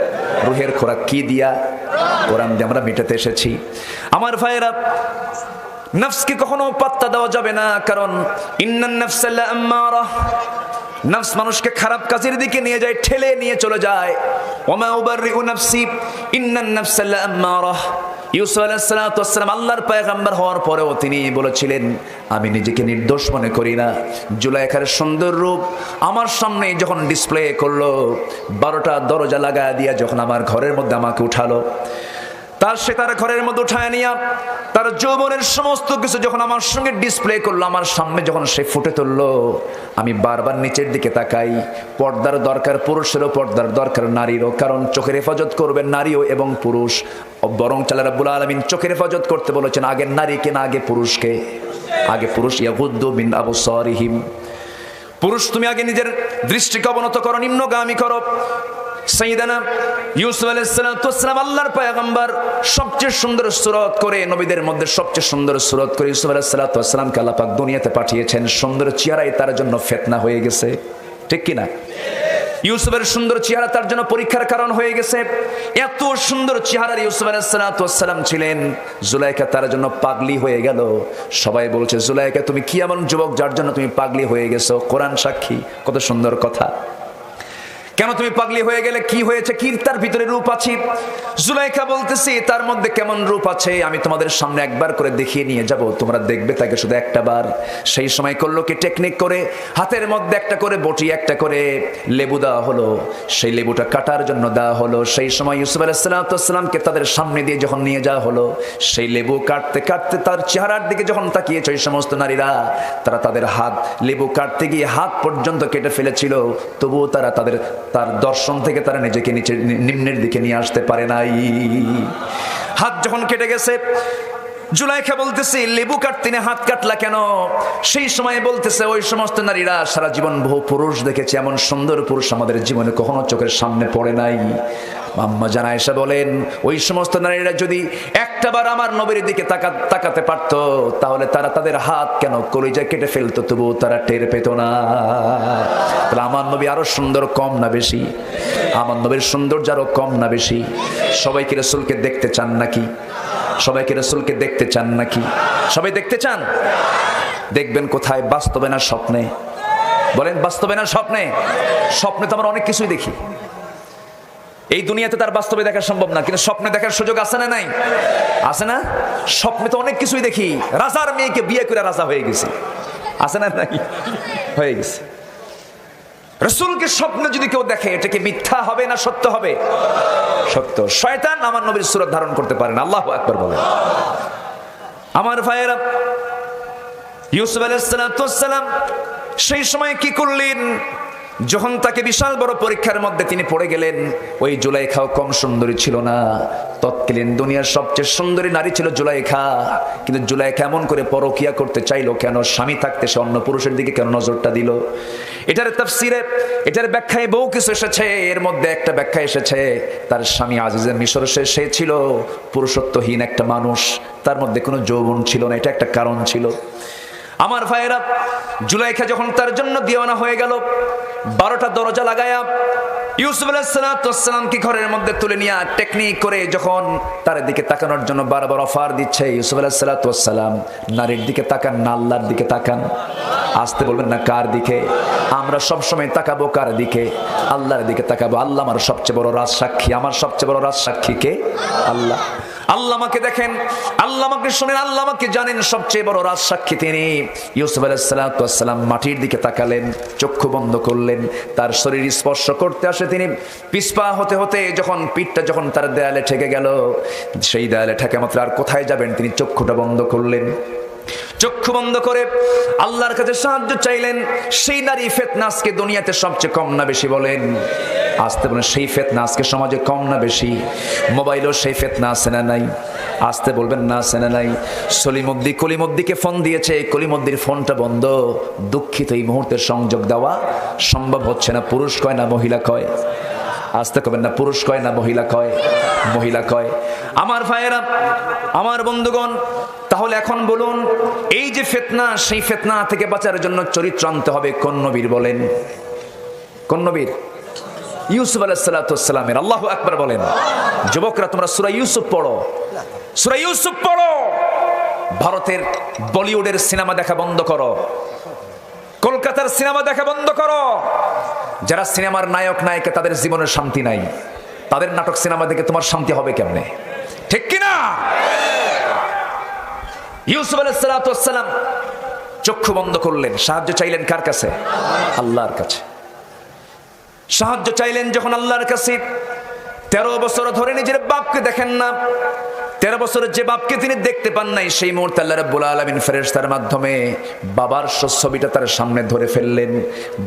রুহের খোরাক কি দিয়া? কোরআন দিয়ে আমরা মেটাতে এসেছি। আমার ভাইয়েরা, নফসকে কখনো পাত্তা দেওয়া যাবে না, কারণ ইন্নান নাফসা লাআম্মারা, নফস মানুষকে খারাপ কাজের দিকে নিয়ে যায়, ঠেলে নিয়ে চলে যায়। ওমা উবাররিউ নাফসি ইন্নান নাফসা লাআম্মারা। ইউসুফ আলাইহিস সালাতু ওয়াস সালাম আল্লাহর পয়গম্বর হওয়ার পরেও তিনি বলেছিলেন আমি নিজেকে নির্দোষ মনে করি না। জুলাইখার সুন্দর রূপ আমার সামনে যখন ডিসপ্লে করলো, 12টা দরজা লাগায় দিয়া যখন আমার ঘরের মধ্যে আমাকে উঠালো, তার ঘরের মধ্যে উঠায় নিয়া তার যৌবনের সমস্ত কিছু যখন আমার সঙ্গে ডিসপ্লে করলো, আমার সামনে যখন সে ফুটে তুললো, আমি বারবার নিচের দিকে তাকাই। পর্দার দরকার পুরুষেরও, পর্দার দরকার নারীরও, কারণ চোখের হেফাজত করবেন নারীও এবং পুরুষ। বরং আল্লাহ রাব্বুল আলামিন চোখের হেফাজত করতে বলেছেন আগে নারীকে না আগে পুরুষকে? আগে পুরুষ। ইয়াগুদ্দু মিন আবসারিহিম। পুরুষ তুমি আগে নিজের দৃষ্টিকে অবনত করো, নিম্নগামী করো। সাইয়েদানা ইউসুফ আলাইহিস সালাতু ওয়াস সালাম আল্লাহর পয়গম্বর, সবচেয়ে সুন্দর সুরত করে, নবীদের মধ্যে সবচেয়ে সুন্দর সুরত করে ইউসুফ আলাইহিস সালাতু ওয়াস সালামকে আল্লাহ পাক দুনিয়াতে পাঠিয়েছেন। সুন্দর চেহারাই তার জন্য ফিতনা হয়ে গেছে, ঠিক কি না? ইউসুফের সুন্দর চেহারা তার জন্য পরীক্ষার কারণ হয়ে গেছে। এত সুন্দর চেহারার ইউসুফ আলাইহিস সালাতু ওয়াস সালাম ছিলেন, জুলাইখা তার জন্য পাগলি হয়ে গেল। সবাই বলছে জুলাইখা তুমি কি এমন যুবক যার জন্য তুমি পাগলি হয়ে গেছো? কোরআন সাক্ষী, কত সুন্দর কথা। কেন তুমি পাগলি হয়ে গেলে? কি হয়েছে? কি তার ভিতরে রূপ আছে? জুলাইখা বলতেছি তার মধ্যে কেমন রূপ আছে আমি তোমাদের সামনে একবার করে দেখিয়ে নিয়ে যাব, তোমরা দেখবে তাকে শুধু একটা বার। সেই সময় করলো কি টেকনিক করে, হাতের মধ্যে একটা করে বটি, একটা করে লেবু দেওয়া হলো, সেই লেবুটা কাটার জন্য দেওয়া হলো। সেই সময় ইউসুফ আলাইহিস সালাতু ওয়াস সালামকে তাদের সামনে দিয়ে যখন নিয়ে যাওয়া হলো, সেই লেবু কাটতে কাটতে তার চেহারার দিকে যখন তাকিয়েছে ওই সমস্ত নারীরা, তারা তাদের হাত লেবু কাটতে গিয়ে হাত পর্যন্ত কেটে ফেলেছিল, তবুও তারা তার দর্শন থেকে তারা নিজেকে নিচে নিম্নের দিকে নিয়ে আসতে পারে নাই। হাত যখন কেটে গেছে, জুলাইখা বলতেছে লেবু কাটতে না হাত কাটলা কেন? সেই সময় বলতেছে ওই সমস্ত নারীরা সারা জীবন বহু পুরুষ দেখেছে, এমন সুন্দর পুরুষ আমাদের জীবনে কখনো চোখের সামনে পড়ে নাই। আম্মা জান আয়েশা বলেন ওই সমস্ত নারীরা যদি একটাবার আমার নবীর দিকে তাকাতে পারতো তাহলে তারা তাদের হাত কেন কলিজা কেটে ফেলতো, তবু তারা টের পেত না। তাহলে আমার নবী আরো সুন্দর কম না বেশি? আমার নবীর সৌন্দর্য আরো কম না বেশি? সবাই কি রাসূলকে দেখতে চান নাকি? সবাই কি রাসূলকে দেখতে চান নাকি? সবাই দেখতে চান? দেখবেন কোথায়? বাস্তবে না স্বপ্নে? বলেন বাস্তবে না স্বপ্নে? স্বপ্নে তো আমরা অনেক কিছুই দেখি, এই দুনিয়াতে তার বাস্তবে দেখা সম্ভব না, কিন্তু স্বপ্নে দেখার সুযোগ আছে না নাই? আছে না? স্বপ্নে তো অনেক কিছুই দেখি। রাজার মেয়েকে বিয়ে করে রাজা হয়ে গেছে, আছে না নাই? হয়ে গেছে। রাসূলকে স্বপ্নে যদি কেউ দেখে এটা কি মিথ্যা হবে না সত্য হবে? সত্য। শয়তান আমার নবীর সূরত ধারণ করতে পারে না। আল্লাহু আকবার বলেন। আমার ভাইয়েরা, ইউসুফ আলাইহিস সালাম সেই সময় কি করলেন? যখন তাকে বিশাল বড় পরীক্ষার মধ্যে তিনি পড়ে গেলেন, ওই জুলাইখাও কম সুন্দরী ছিল না। তৎকালীন দুনিয়ার সবচেয়ে সুন্দরী নারী ছিল জুলাইখা। কিন্তু জুলাইখা এমন করে পরকিয়া করতে চাইলো কেন? স্বামী থাকতে সে অন্য পুরুষের দিকে কেন নজরটা দিল? এটার তাফসিরে, এটার ব্যাখ্যায় বহু কিছু এসেছে। এর মধ্যে একটা ব্যাখ্যা এসেছে, তার স্বামী আজিজে মিশর সে ছিল পুরুষত্বহীন একটা মানুষ, তার মধ্যে কোনো যৌবন ছিল না, এটা একটা কারণ ছিল। আমার ভাইয়েরা, জুলাইখা যখন তার জন্য দিওয়ানা হয়ে গেল, 12টা দরজা লাগায়া ইউসুফ আলাইহিস সালামকে ঘরের মধ্যে তুলে নিয়ে টেকনিক করে যখন তার দিকে তাকানোর জন্য বারবার অফার দিচ্ছে, ইউসুফ আলাইহিস সালাম নারীর দিকে তাকান না আল্লাহর দিকে তাকান। আসতে বলবেন না কার দিকে? আমরা সব সময় তাকাবো কার দিকে? আল্লাহর দিকে তাকাবো। আল্লাহ আমার সবচেয়ে বড় রাজ সাক্ষী। আমার সবচেয়ে বড় রাজ সাক্ষী কে? আল্লাহ। আল্লাহ আমাকে দেখেন, আল্লাহ আমাকে শুনেন, আল্লাহ আমাকে জানেন, সবচেয়ে বড় রাজ সাক্ষী তিনি। ইউসুফ আলাইহিস সালাম মাটির দিকে তাকালেন, চক্ষু বন্ধ করলেন, তার শরীর স্পর্শ করতে আসে তিনি পিছপা হতে হতে যখন পিঠটা যখন তার দেয়ালে ঠেকে গেল, সেই দেয়ালে ঠেকে মাত্র আর কোথায় যাবেন? তিনি চক্ষুটা বন্ধ করলেন। চক্ষু বন্ধ করে আল্লাহর কাছে সাহায্য চাইলেন। সেই নারী ফিতনা আজকে দুনিয়াতে সবচেয়ে কম না বেশি? বলেন আসতে বলেন। সেই ফিতনা আজকে সমাজে কম না বেশি? মোবাইলও সেই ফিতনা আছে না নাই? আসতে বলবেন না আছে না নাই? কলিমদ্দিকে ফোন দিয়েছে, কলিমদ্দির ফোনটা বন্ধ। দুঃখিত, এই মুহূর্তে সংযোগ দেওয়া সম্ভব হচ্ছে না। পুরুষ কয় না মহিলা কয়? আসতে কবেন না পুরুষ কয় না মহিলা কয়? মহিলা কয়। আমার ভাইয়েরা, আমার বন্ধুগণ, তাহলে এখন বলুন, এই যে ফিতনা, সেই ফিতনা থেকে বাঁচার জন্য চরিত্র আনতে হবে। কোন নবীর বলেন? কোন নবীর? ইউসুফ আলাইহিস সালামের। আল্লাহু আকবার বলেন। যুবকরা তোমরা সূরা ইউসুফ পড়ো, সূরা ইউসুফ পড়ো। ভারতের বলিউডের সিনেমা দেখা বন্ধ করো, কলকাতার সিনেমা দেখা বন্ধ করো। যারা সিনেমার নায়ক নায়িকা তাদের জীবনের শান্তি নাই, তাদের নাটক সিনেমা দেখে তোমার শান্তি হবে কেমনে? ঠিক কিনা? ইউসুফ আলাইহিস সালাম চক্ষু বন্ধ করলেন, সাহায্য চাইলেন কার কাছে? আল্লাহর কাছে। সাহায্য চাইলেন যখন আল্লাহর কাছে, 13 বছর ধরে নিজের বাপকে দেখেন না। 13 বছরের যে বাপকে তিনি দেখতে পান নাই, সেই মুহূর্তে আল্লাহ রাব্বুল আলামিন ফেরেশতার মাধ্যমে বাবার ছবিটা তার সামনে ধরে ফেললেন।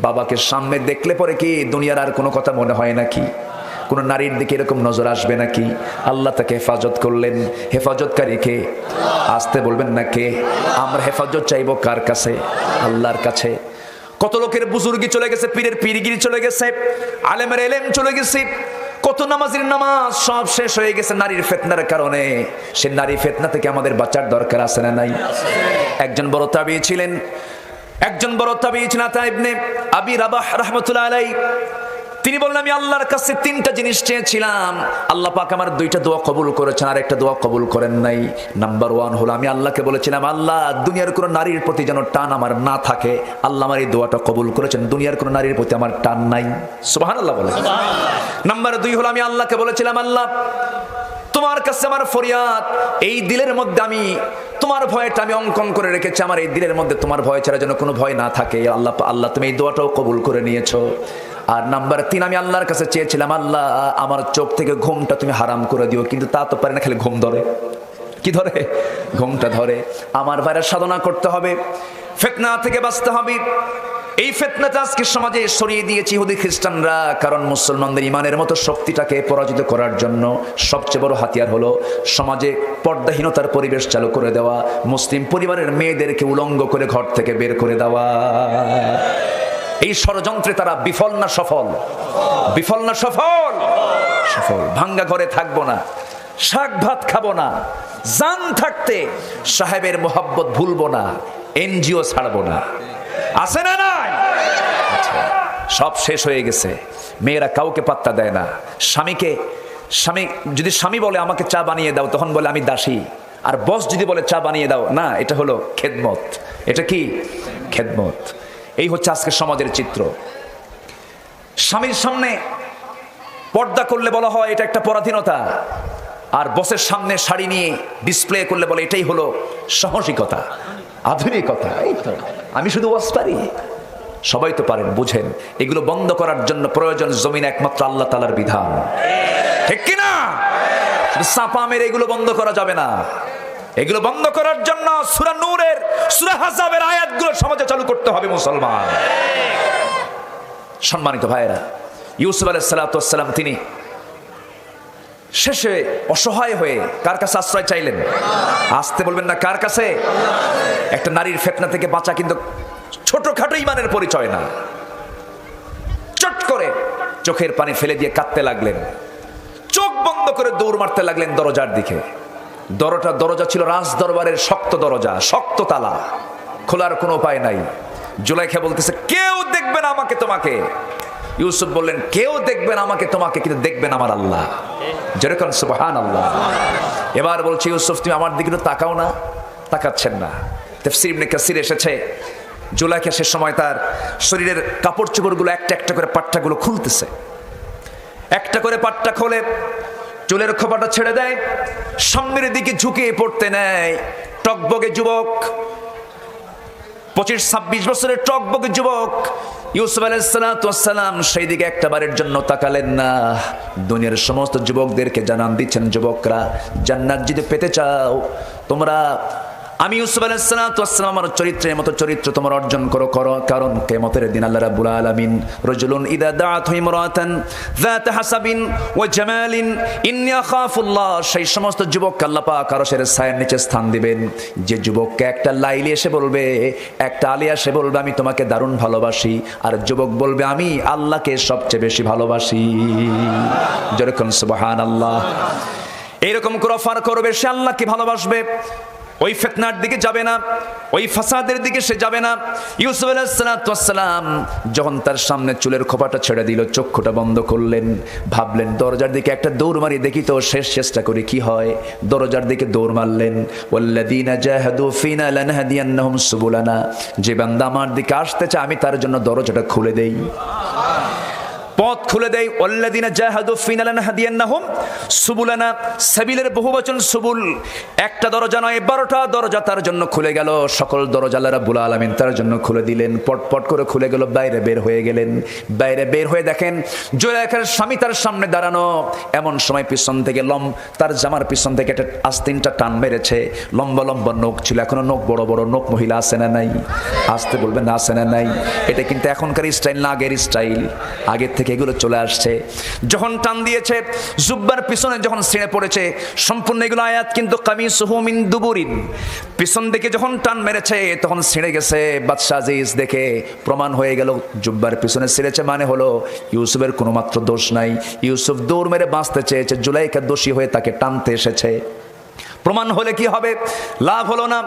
বাবাকে সামনে দেখলে পরে কি দুনিয়ার আর কোনো কথা মনে হয় নাকি? কোন নারীর দিকে এরকম নজর আসবে নাকি? আল্লাহ তাকে হেফাজত করলেন। হেফাজতকারী কে? আসতে বলবেন না কে? আমরা হেফাজত চাইবো কার কাছে? আল্লাহর কাছে। কত লোকের বুজুর্গি চলে গেছে, পীরের পীরগিরি চলে গেছে, আলেমের এলেম চলে গেছে, কত নামাজের নামাজ সব শেষ হয়ে গেছে নারীর ফিতনার কারণে। সে নারী ফিতনা থেকে আমাদের বাঁচার দরকার আছে না নাই? একজন বড় তাবিঈ ছিলেন, আতা ইবনে আবি রাবাহ রাহমাতুল্লাহ আলাইহি। তিনি বললেন, আমি আল্লাহর কাছে 3টা জিনিস চেয়েছিলাম, আল্লাহ পাক আমার 2টা দোয়া কবুল করেছেন, আর একটা দোয়া কবুল করেন নাই। নাম্বার 1 হলো, আমি আল্লাহকে বলেছিলাম, আল্লাহ দুনিয়ার কোনো নারীর প্রতি যেন টান আমার না থাকে। আল্লাহ আমার এই দোয়াটা কবুল করেছেন, দুনিয়ার কোনো নারীর প্রতি আমার টান নাই। সুবহানাল্লাহ বলেন। নাম্বার 2 হলো, আমি আল্লাহকে বলেছিলাম, আল্লাহ তোমার কাছে আমার ফরিয়াদ, এই দিলের মধ্যে আমি তোমার ভয়টা আমি অঙ্কন করে রেখেছি, আমার এই দিলের মধ্যে তোমার ভয় ছাড়া যেন কোনো ভয় না থাকে। আল্লাহ তুমি এই দোয়াটাও কবুল করে নিয়েছো। আর নাম্বার 3, আমি আল্লাহর কাছে চেয়েছিলাম, আল্লাহ আমার চোখ থেকে ঘুমটা তুমি হারাম করে দিও, কিন্তু তা তো পারে না, খালি ঘুম ধরে। কি ধরে? ঘুমটা ধরে। আমার ভাইরা সাধনা করতে হবে, ফিতনা থেকে বাঁচতে হবে। এই ফিতনাটা আজকে সমাজে ছড়িয়ে দিয়েছে ইহুদি খ্রিস্টানরা, কারণ মুসলমানদের ইমানের মতো শক্তিটাকে পরাজিত করার জন্য সবচেয়ে বড় হাতিয়ার হলো সমাজে পর্দাহীনতার পরিবেশ চালু করে দেওয়া, মুসলিম পরিবারের মেয়েদেরকে উলঙ্গ করে ঘর থেকে বের করে দেওয়া। এই ষড়যন্ত্রে তারা বিফল না সফল? বিফল না সফল? সফল। ভাঙ্গা ঘরে থাকবো না, শাক ভাত খাবো না, জান থাকতে সাহেবের মোহাব্বত ভুলবো না, এনজিও ছাড়বো না। আছে না নাই? আচ্ছা, সব শেষ হয়ে গেছে। মেয়েরা কাউকে পাত্তা দেয় না। স্বামী যদি স্বামী বলে আমাকে চা বানিয়ে দাও, তখন বলে আমি দাসী। আর বস যদি বলে চা বানিয়ে দাও, না, এটা হলো খেদমত। এটা কি? খেদমত। এই হচ্ছে আজকে সমাজের চিত্র। স্বামীর সামনে পর্দা করলে বলা হয় এটা একটা পরাধীনতা, আর বসের সামনে শাড়ি নিয়ে ডিসপ্লে করলে বলে এটাই হলো সাহসিকতা, আধুনিকতা। এই তো আমি শুধু ওয়াজ পারি, সবাই তো পারেন, বুঝেন। এগুলো বন্ধ করার জন্য প্রয়োজন জমিন একমাত্র আল্লাহ তাআলার বিধান, ঠিক কিনা? চাপা মেরে এগুলো বন্ধ করা যাবে না। এগুলো বন্ধ করার জন্য সূরা নূরের, সূরা আহজাবের আয়াতগুলো সমাজে চালু করতে হবে মুসলমান। সম্মানিত ভাইরা, ইউসুফ আলাইহিস সালাতু ওয়াস সালাম তিনি শেষে অসহায় হয়ে কার কাছে আশ্রয় চাইলেন? আসতে বলবেন না, কার কাছে? একটা নারীর ফিতনা থেকে বাঁচা কিন্তু ছোটখাটো ইমানের পরিচয় না। চট করে চোখের পানি ফেলে দিয়ে কাঁদতে লাগলেন, চোখ বন্ধ করে দৌড় মারতে লাগলেন দরজার দিকে। দরজা ছিল রাজ দরবারের শক্ত দরজা, শক্ত তালা, খোলার কোনো উপায় নাই। জুলাইখা বলতেছে কেউ দেখবে না আমাকে তোমাকে। ইউসুফ বললেন কেউ দেখবে না আমাকে তোমাকে, কিন্তু দেখবেন আমার আল্লাহ। যেরকম সুবহানাল্লাহ। এবার বলছে ইউসুফ তুমি আমার দিকে তাকাও না। তাকাচ্ছেন না। তাফসীর ইবনে কাসির এসেছে জুলাইখা সে সময় তার শরীরের কাপড় চোপড়গুলো একটা একটা করে পাট্টাগুলো খুলতেছে। একটা করে পাট্টা খোলে, চুলের খোপাটা ছেড়ে দেয়, সামনের দিকে ঝুঁকে পড়তে নেয়। টকবগে যুবক, 25-26 বছরের টকবগে যুবক ইউসুফ আলাইহিস সালাতু ওয়াস সালাম সেই দিকে একটাবারের জন্য তাকালেন না। দুনিয়ার সমস্ত যুবকদেরকে জানান দিচ্ছেন, যুবকরা জান্নাত যদি পেতে চাও তোমরা আমি ইউসুফ আলাইহিস সালাতু ওয়াস সালাম আমার চরিত্রের মতো চরিত্র তোমরা অর্জন করো, কারণ কিয়ামতের দিন আল্লাহ রাব্বুল আলামিন রাজুলুন ইদা দাআতহু ইমরাতান যাত হাসাবিন ওয়া জামালিন ইন্নী আখাফুল্লাহ, সেই সমস্ত যুবককে আল্লাহ পাক আরশের ছায়ার নিচে স্থান দিবেন যে যুবককে একটা লাইলি এসে বলবে, একটা আলিয়া এসে বলবে আমি তোমাকে দারুণ ভালোবাসি, আর যুবক বলবে আমি আল্লাহকে সবচেয়ে বেশি ভালোবাসি। যেরকম সুবহানাল্লাহ। এইরকম করে অফার করবে, সে আল্লাহকে ভালোবাসবে, ওই ফিতনার দিকে যাবে না, ওই ফাসাদের দিকে সে যাবে না। ইউসুফ আলাইহিস সালাতু ওয়াস সালাম যখন তার সামনে চুলের খোপাটা ছেড়ে দিল, চক্ষুটা বন্ধ করলেন, ভাবলেন দরজার দিকে একটা দৌড় মারি দেখি তো শেষ চেষ্টা করে কি হয়। দরজার দিকে দৌড় মারলেন। ওয়াল্লাযীনা জাহাদু ফিনা লানহাদিয়ান্নাহুম সুবুলানা, যে বান্দা আমার দিকে আসতে চায় আমি তার জন্য দরজাটা খুলে দেই, পথ খুলে দেই। ওয়াল্লাযীনা জাহাদু ফিনা লানহাদিয়ান্নাহুম সুবুলানা, সাবিলের বহুবচন সুবুল। একটা দরজা নয়, 12টা দরজা তার জন্য খুলে গেল। সকল দরজা আল্লাহ রাব্বুল আলামিন তার জন্য খুলে দিলেন। পটপট করে খুলে গেল, বাইরে বের হয়ে গেলেন। বাইরে বের হয়ে দেখেন জুলাইখার স্বামী তার সামনে দাঁড়ানো। এমন সময় পিছন থেকে তার জামার পিছন থেকে একটা আস্তিনটা টান মেরেছে। লম্বা লম্বা নখ ছিল, এখনো নখ বড় বড় নখ। মহিলা আছে না নাই? আসতে বলবেন না, আছে না নাই? এটা কিন্তু এখনকার স্টাইল না, আগের স্টাইল। আগের থেকে এগুলো চলে আসছে। যখন টান দিয়েছে, জুব্বার পিছনে যখন ছিঁড়ে পড়েছে, সম্পূর্ণ এগুলো আয়াত কিন্তু কামিসুহু মিন দুবুরিন, পিছন দিকে যখন টান মেরেছে তখন ছিঁড়ে গেছে। বাদশা আজিজ দেখে প্রমাণ হয়ে গেল জুব্বার পিছনে ছিঁড়েছে, মানে হলো ইউসুফের কোনো মাত্র দোষ নাই। ইউসুফ দৌড় মেরে বাঁচতে চেয়েছে, জুলাইখা দোষী হয়ে তাকে টানতে এসেছে। প্রমাণ হলে কি হবে? লাভ হলো না।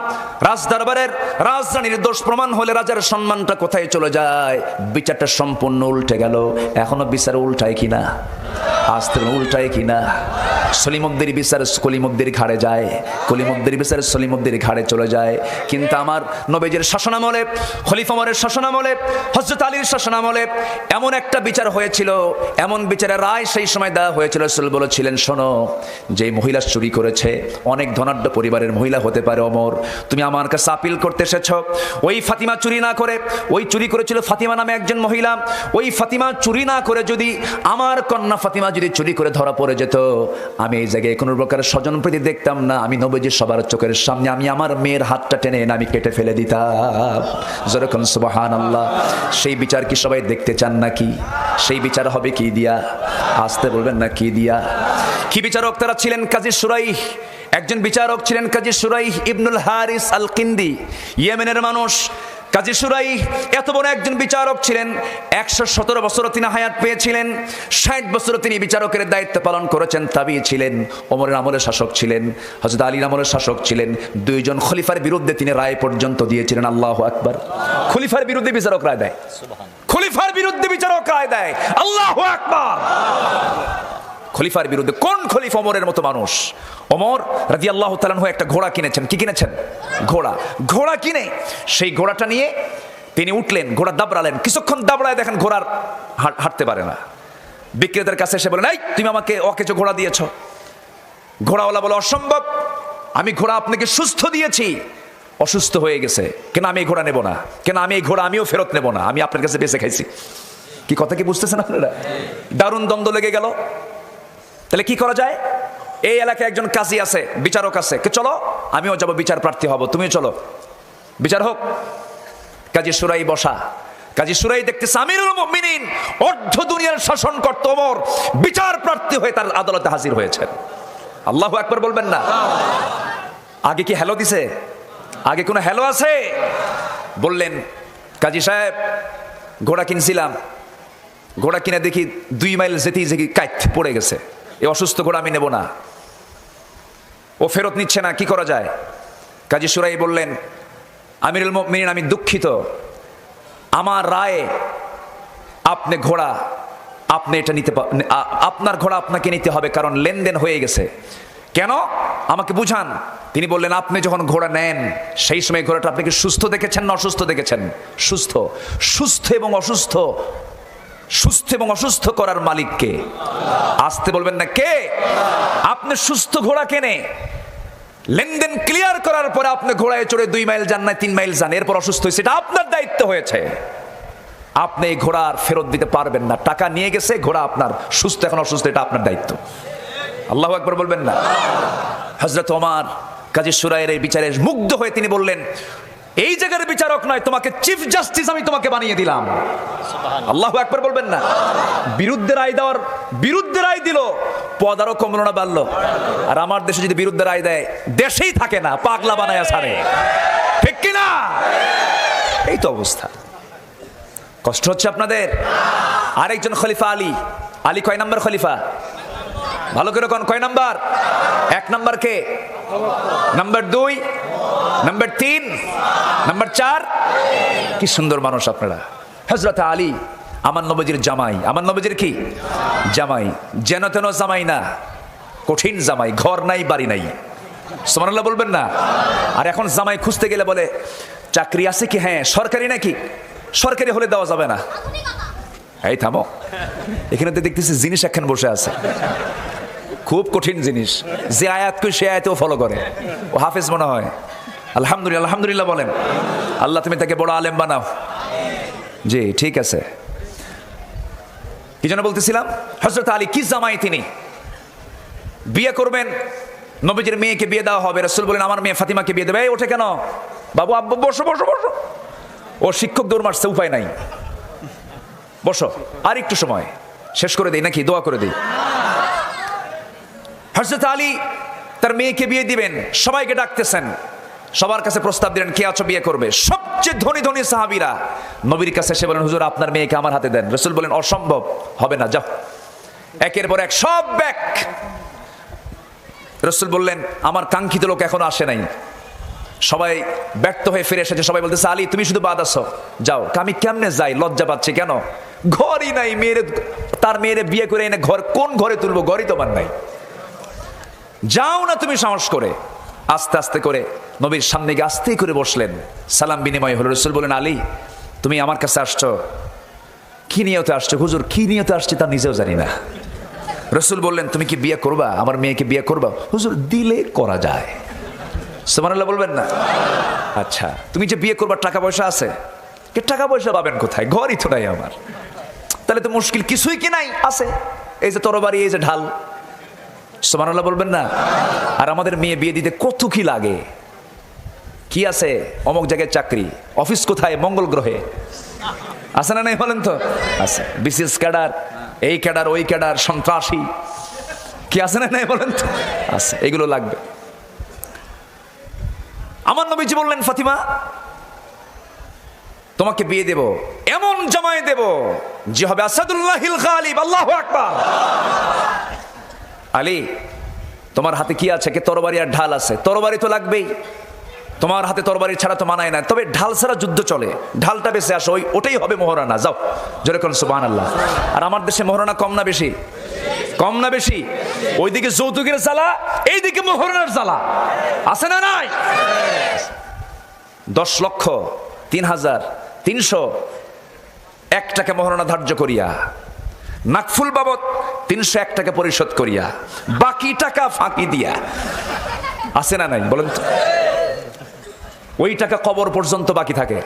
রাজ দরবারের রাজরানীর দোষ প্রমাণ হলে রাজার সম্মানটা কোথায় চলে যায়? বিচারটা সম্পূর্ণ উল্টে গেল। এখনো বিচার উল্টায় কিনা? আসতে উল্টায় কিনা? সলিমুদ্দির বিচার কলিমুদ্দির ঘাড়ে যায়, কলিমুদ্দির বিচার সলিমুদ্দির ঘাড়ে চলে যায়। কিন্তু আমার নবীজির শাসনামলে, খলিফা ওমরের শাসনামলে, হযরত আলীর শাসনামলে এমন একটা বিচার হয়েছিল, এমন বিচারের রায় সেই সময় দেওয়া হয়েছিল। রাসূল বলেছিলেন, শোনো, যে মহিলা চুরি করেছে, অনেক ধনাঢ্য পরিবারের মহিলা হতে পারে, ওমর তুমি আমার কাছে আপিল করতে এসেছো। ওই ফাতিমা চুরি না করে, ওই চুরি করেছিল ফাতিমা নামে একজন মহিলা, ওই ফাতিমা চুরি না করে যদি আমার কন্যা ফাতিমা যদি চুরি করে ধরা পড়ে যেত, আমি এই জায়গায় কোনো প্রকার স্বজনপ্রীতি দেখতাম না, আমি নবীজি সবার চোখের সামনে আমি আমার মেয়ের হাতটা টেনে এনে আমি কেটে ফেলে দিতাম। যেরকম সুবহানাল্লাহ। সেই বিচার কি সবাই দেখতে চান নাকি? সেই বিচার হবে কি দিয়া? আসতে বলবেন না কি দিয়া? কি বিচারক তারা ছিলেন? কাজী সুরাইহ, একজন বিচারক ছিলেন কাজী সুরাইহ ইবনুল হারিস আল কিন্দি, ইয়েমেনের মানুষ। কাজী সুরাইহ এত বড় একজন বিচারক ছিলেন, 117 বছর তিনি হায়াত পেয়েছিলেন, 60 বছর তিনি বিচারকের দায়িত্ব পালন করেছেন। তাবি ছিলেন, ওমরের আমলের শাসক ছিলেন, হযরত আলীর আমলের শাসক ছিলেন। দুইজন খলিফার বিরুদ্ধে তিনি রায় পর্যন্ত দিয়েছিলেন। আল্লাহু আকবার। খলিফার বিরুদ্ধে বিচারক রায় দেয়, খলিফার বিরুদ্ধে বিচারক রায় দেয়। আল্লাহু আকবার। খলিফার বিরুদ্ধে। কোন খলিফা? ওমরের মতো মানুষ। ওমর রাদিয়াল্লাহু তাআলা আনহু একটা ঘোড়া কিনেছেন। কি কিনেছেন? ঘোড়া। ঘোড়া কিনে সেই ঘোড়াটা নিয়ে তিনি উঠলেন, ঘোড়া দাবড়ালেন। কিছুক্ষণ দাবড়ায় দেখেন ঘোড়ার হাঁটতে পারে না। বিক্রেতার কাছে এসে বলেন, এই তুমি আমাকে অকেজো ঘোড়া দিয়েছ। ঘোড়াওয়ালা বলে, অসম্ভব, আমি ঘোড়া আপনাকে সুস্থ দিয়েছি, অসুস্থ হয়ে গেছে, কেন আমি এই ঘোড়া নেব না, কেন আমি এই ঘোড়া আমিও ফেরত নেব না, আমি আপনার কাছে বেঁচে খাইছি। কি কথা কি বুঝতেছেন আপনারা? দারুণ দ্বন্দ্ব লেগে গেল। তাহলে কি করা যায়? এই এলাকায় একজন কাজী আছে, বিচারক আছে, চলো আমিও যাব, বিচার প্রার্থী হব, তুমিও চলো, বিচার হোক। কাজী সুরাই বসা। কাজী সুরাই দেখতেছে আমিরুল মুমিনিন, অর্ধ দুনিয়ার শাসন করত ওমর বিচার প্রার্থী হয়ে তার আদালতে হাজির হয়েছেন। আল্লাহু আকবার বলবেন না? আগে কি হ্যালো দিছে? আগে কোনো হ্যালো আছে? বললেন, কাজী সাহেব ঘোড়া কিনছিলাম, ঘোড়া কিনে দেখি 2 মাইল যেতেই দেখি কাইত পড়ে গেছে, এই অসুস্থ ঘোড়া আমি নেব না, ও ফেরত নিচ্ছে না, কি করা যায়? কাজী সুরাই বললেন, আমিরুল মুমিনিন আমি দুঃখিত, আমার রায়ে আপনি ঘোড়া, আপনি এটা নিতে, আপনার ঘোড়া আপনাকে নিতে হবে, কারণ লেনদেন হয়ে গেছে। কেন? আমাকে বুঝান। তিনি বললেন, আপনি যখন ঘোড়া নেন সেই সময় ঘোড়াটা আপনি কি সুস্থ দেখেছেন না অসুস্থ দেখেছেন? সুস্থ। সুস্থ এবং অসুস্থ, সুস্থ এবং অসুস্থ করার মালিককে আসতে বলবেন না কে? আপনি সুস্থ ঘোড়া কেনে লেনদেন ক্লিয়ার করার পরে আপনি ঘোড়ায় চড়ে 2 মাইল যান না 3 মাইল যান, এরপর অসুস্থ হয়েছে, এটা আপনার দায়িত্ব হয়েছে। আপনি এই ঘোড়ার ফেরত দিতে পারবেন না, টাকা নিয়ে গেছে, ঘোড়া আপনার, সুস্থ এখন অসুস্থ, এটা আপনার দায়িত্ব। আল্লাহু আকবার বলবেন না? হযরত ওমর কাজী সুরাইয়ের এই বিচারে মুগ্ধ হয়ে তিনি বললেন, এই জায়গার বিচারক নয়, তোমাকে চিফ জাস্টিস আমি তোমাকে বানিয়ে দিলাম। আল্লাহু আকবার বলবেন না? বিরুদ্ধে রায় দেওয়ার, বিরুদ্ধে রায় দিল, পদ আরো কমলো না বাড়লো? আর আমার দেশে যদি বিরুদ্ধে রায় দেয় দেশেই থাকে না, পাগলা বানায় ছাড়ে, ঠিক কিনা? এই তো অবস্থা। কষ্ট হচ্ছে আপনাদের? আরেকজন খলিফা আলী। আলী কয় নাম্বার খলিফা? ভালো করে কোন কয় নাম্বার? 1 নাম্বার কে? Number 2, number 3, number 4। কি সুন্দর মানুষ আপনারা। হযরত আলী আমার নবীজির জামাই। আমার নবীজির কি জামাই? যেন তেন জামাই না, কঠিন জামাই, ঘর নাই বাড়ি নাই। সুবহানাল্লাহ বলবেন না? আর এখন জামাই খুঁজতে গেলে বলে, চাকরি আছে কি? হ্যাঁ। সরকারি নাকি? সরকারি হলে দেওয়া যাবে না। এই থামো, এখানে তো দেখতেছি জিনিস একখান বসে আছে, খুব কঠিন জিনিস, যে আয়াত কই সে আয়াতেও ফলো করে, ও হাফেজ মনে হয়। আলহামদুলিল্লাহ, আলহামদুলিল্লাহ বলেন। আল্লাহ তুমি তাকে বড় আলেম বানাও। জি ঠিক আছে। কি যেন বলতেছিলাম? হযরত আলী কি জামাই, তিনি বিয়ে করবেন, নবীজির মেয়েকে বিয়ে দেওয়া হবে। রাসূল বলেন, আমার মেয়ে ফাতিমাকে বিয়ে দেবে। এই ওঠে কেন? বাবু আব্বু বসো বসো বসো। ও শিক্ষক দৌড় মারছে, উপায় নাই, বসো, আর একটু সময় শেষ করে দেই নাকি দোয়া করে দেই। হযরত আলী তার মেয়েকে বিয়ে দিবেন, সবাইকে ডাকতেছেন, সবার কাছে প্রস্তাব দিলেন, কে আছো বিয়ে করবে? সবচেয়ে ধনী ধনী সাহাবীরা নবীর কাছে এসে বলেন, হুজুর আপনার মেয়েকে আমার হাতে দেন। রাসূল বলেন, অসম্ভব, হবে না, যাও। একের পর এক সব ব্যাক। রাসূল বললেন, আমার কাঙ্ক্ষিত লোক এখনো আসে নাই। সবাই ব্যর্থ হয়ে ফিরে এসেছে। সবাই বলতেছে, আলী তুমি শুধু বাদ আছো, যাও। আমি কেমনে যাই? লজ্জা পাচ্ছি। কেন? ঘরই নাই, মেয়েরে, তার মেয়েরে বিয়ে করে এনে ঘর, কোন ঘরে তুলবো? ঘরই তো মান নাই। যাও না তুমি সাহস করে। আস্তে আস্তে করে নবীর সামনে গিয়ে আস্তে করে বসলেন, সালাম বিনিময় হলো। রাসূল বলেন, আলী তুমি আমার কাছে আসছো, কি নিয়তে আসছো? হুজুর কি নিয়তে আসছি তা নিজেও জানি না। রাসূল বললেন, তুমি কি বিয়ে করবা? আমার মেয়েকে বিয়ে করবা? হুজুর দিলে করা যায়। সুবহানাল্লাহ বলবেন না? আচ্ছা, তুমি যে বিয়ে করবার টাকা পয়সা আছে? কে টাকা পয়সা পাবেন কোথায়? ঘরই তো নাই আমার। তাহলে তো মুশকিল, কিছুই কি নাই? আছে, এই যে তরবারি, এই যে ঢাল, সুবহানাল্লাহ বলবেন না? আর আমাদের মেয়ে বিয়ে দিতে কত কি লাগে, কি আছে, অমুক জায়গায় চাকরি, অফিস কোথায়, মঙ্গল গ্রহে, আছে না নাই বলেন তো? আছে, বিসিএস ক্যাডার, এই ক্যাডার ওই ক্যাডার, সন্ত্রাসী, কি আছে না নাই বলেন তো? আছে, এগুলো লাগবে। আমার নবীজি বললেন, ফাতিমা তোমাকে বিয়ে দেব, এমন জামাই দেব যে হবে আসাদুল্লাহিল গালিব, আল্লাহু আকবার। আলী, তোমার হাতে কি আছে? কে তরবারি আর ঢাল আছে। তরবারি তো লাগবেই, তোমার হাতে তরবারি ছাড়া তো মানায় না, তবে ঢাল ছাড়া যুদ্ধ চলে, ঢালটা বেঁচে আসো, ওটাই হবে মোহরানা। যাও, জোরে কোন সুবহানাল্লাহ। আর আমার দেশে মোহরানা কম না বেশি? কম না বেশি? ওইদিকে যৌতুকের জ্বালা, এইদিকে মোহরানার জ্বালা, আছে না নাই? 10,03,301 টাকা মোহরানা ধার্য করিয়া, নাকফুল বাবদ 301 টাকা পরিশোধ করিয়া, বাকি টাকা ফাঁকি দিয়া, আছে না নাই বলেন তো? ওই টাকা কবর পর্যন্ত বাকি থাকে,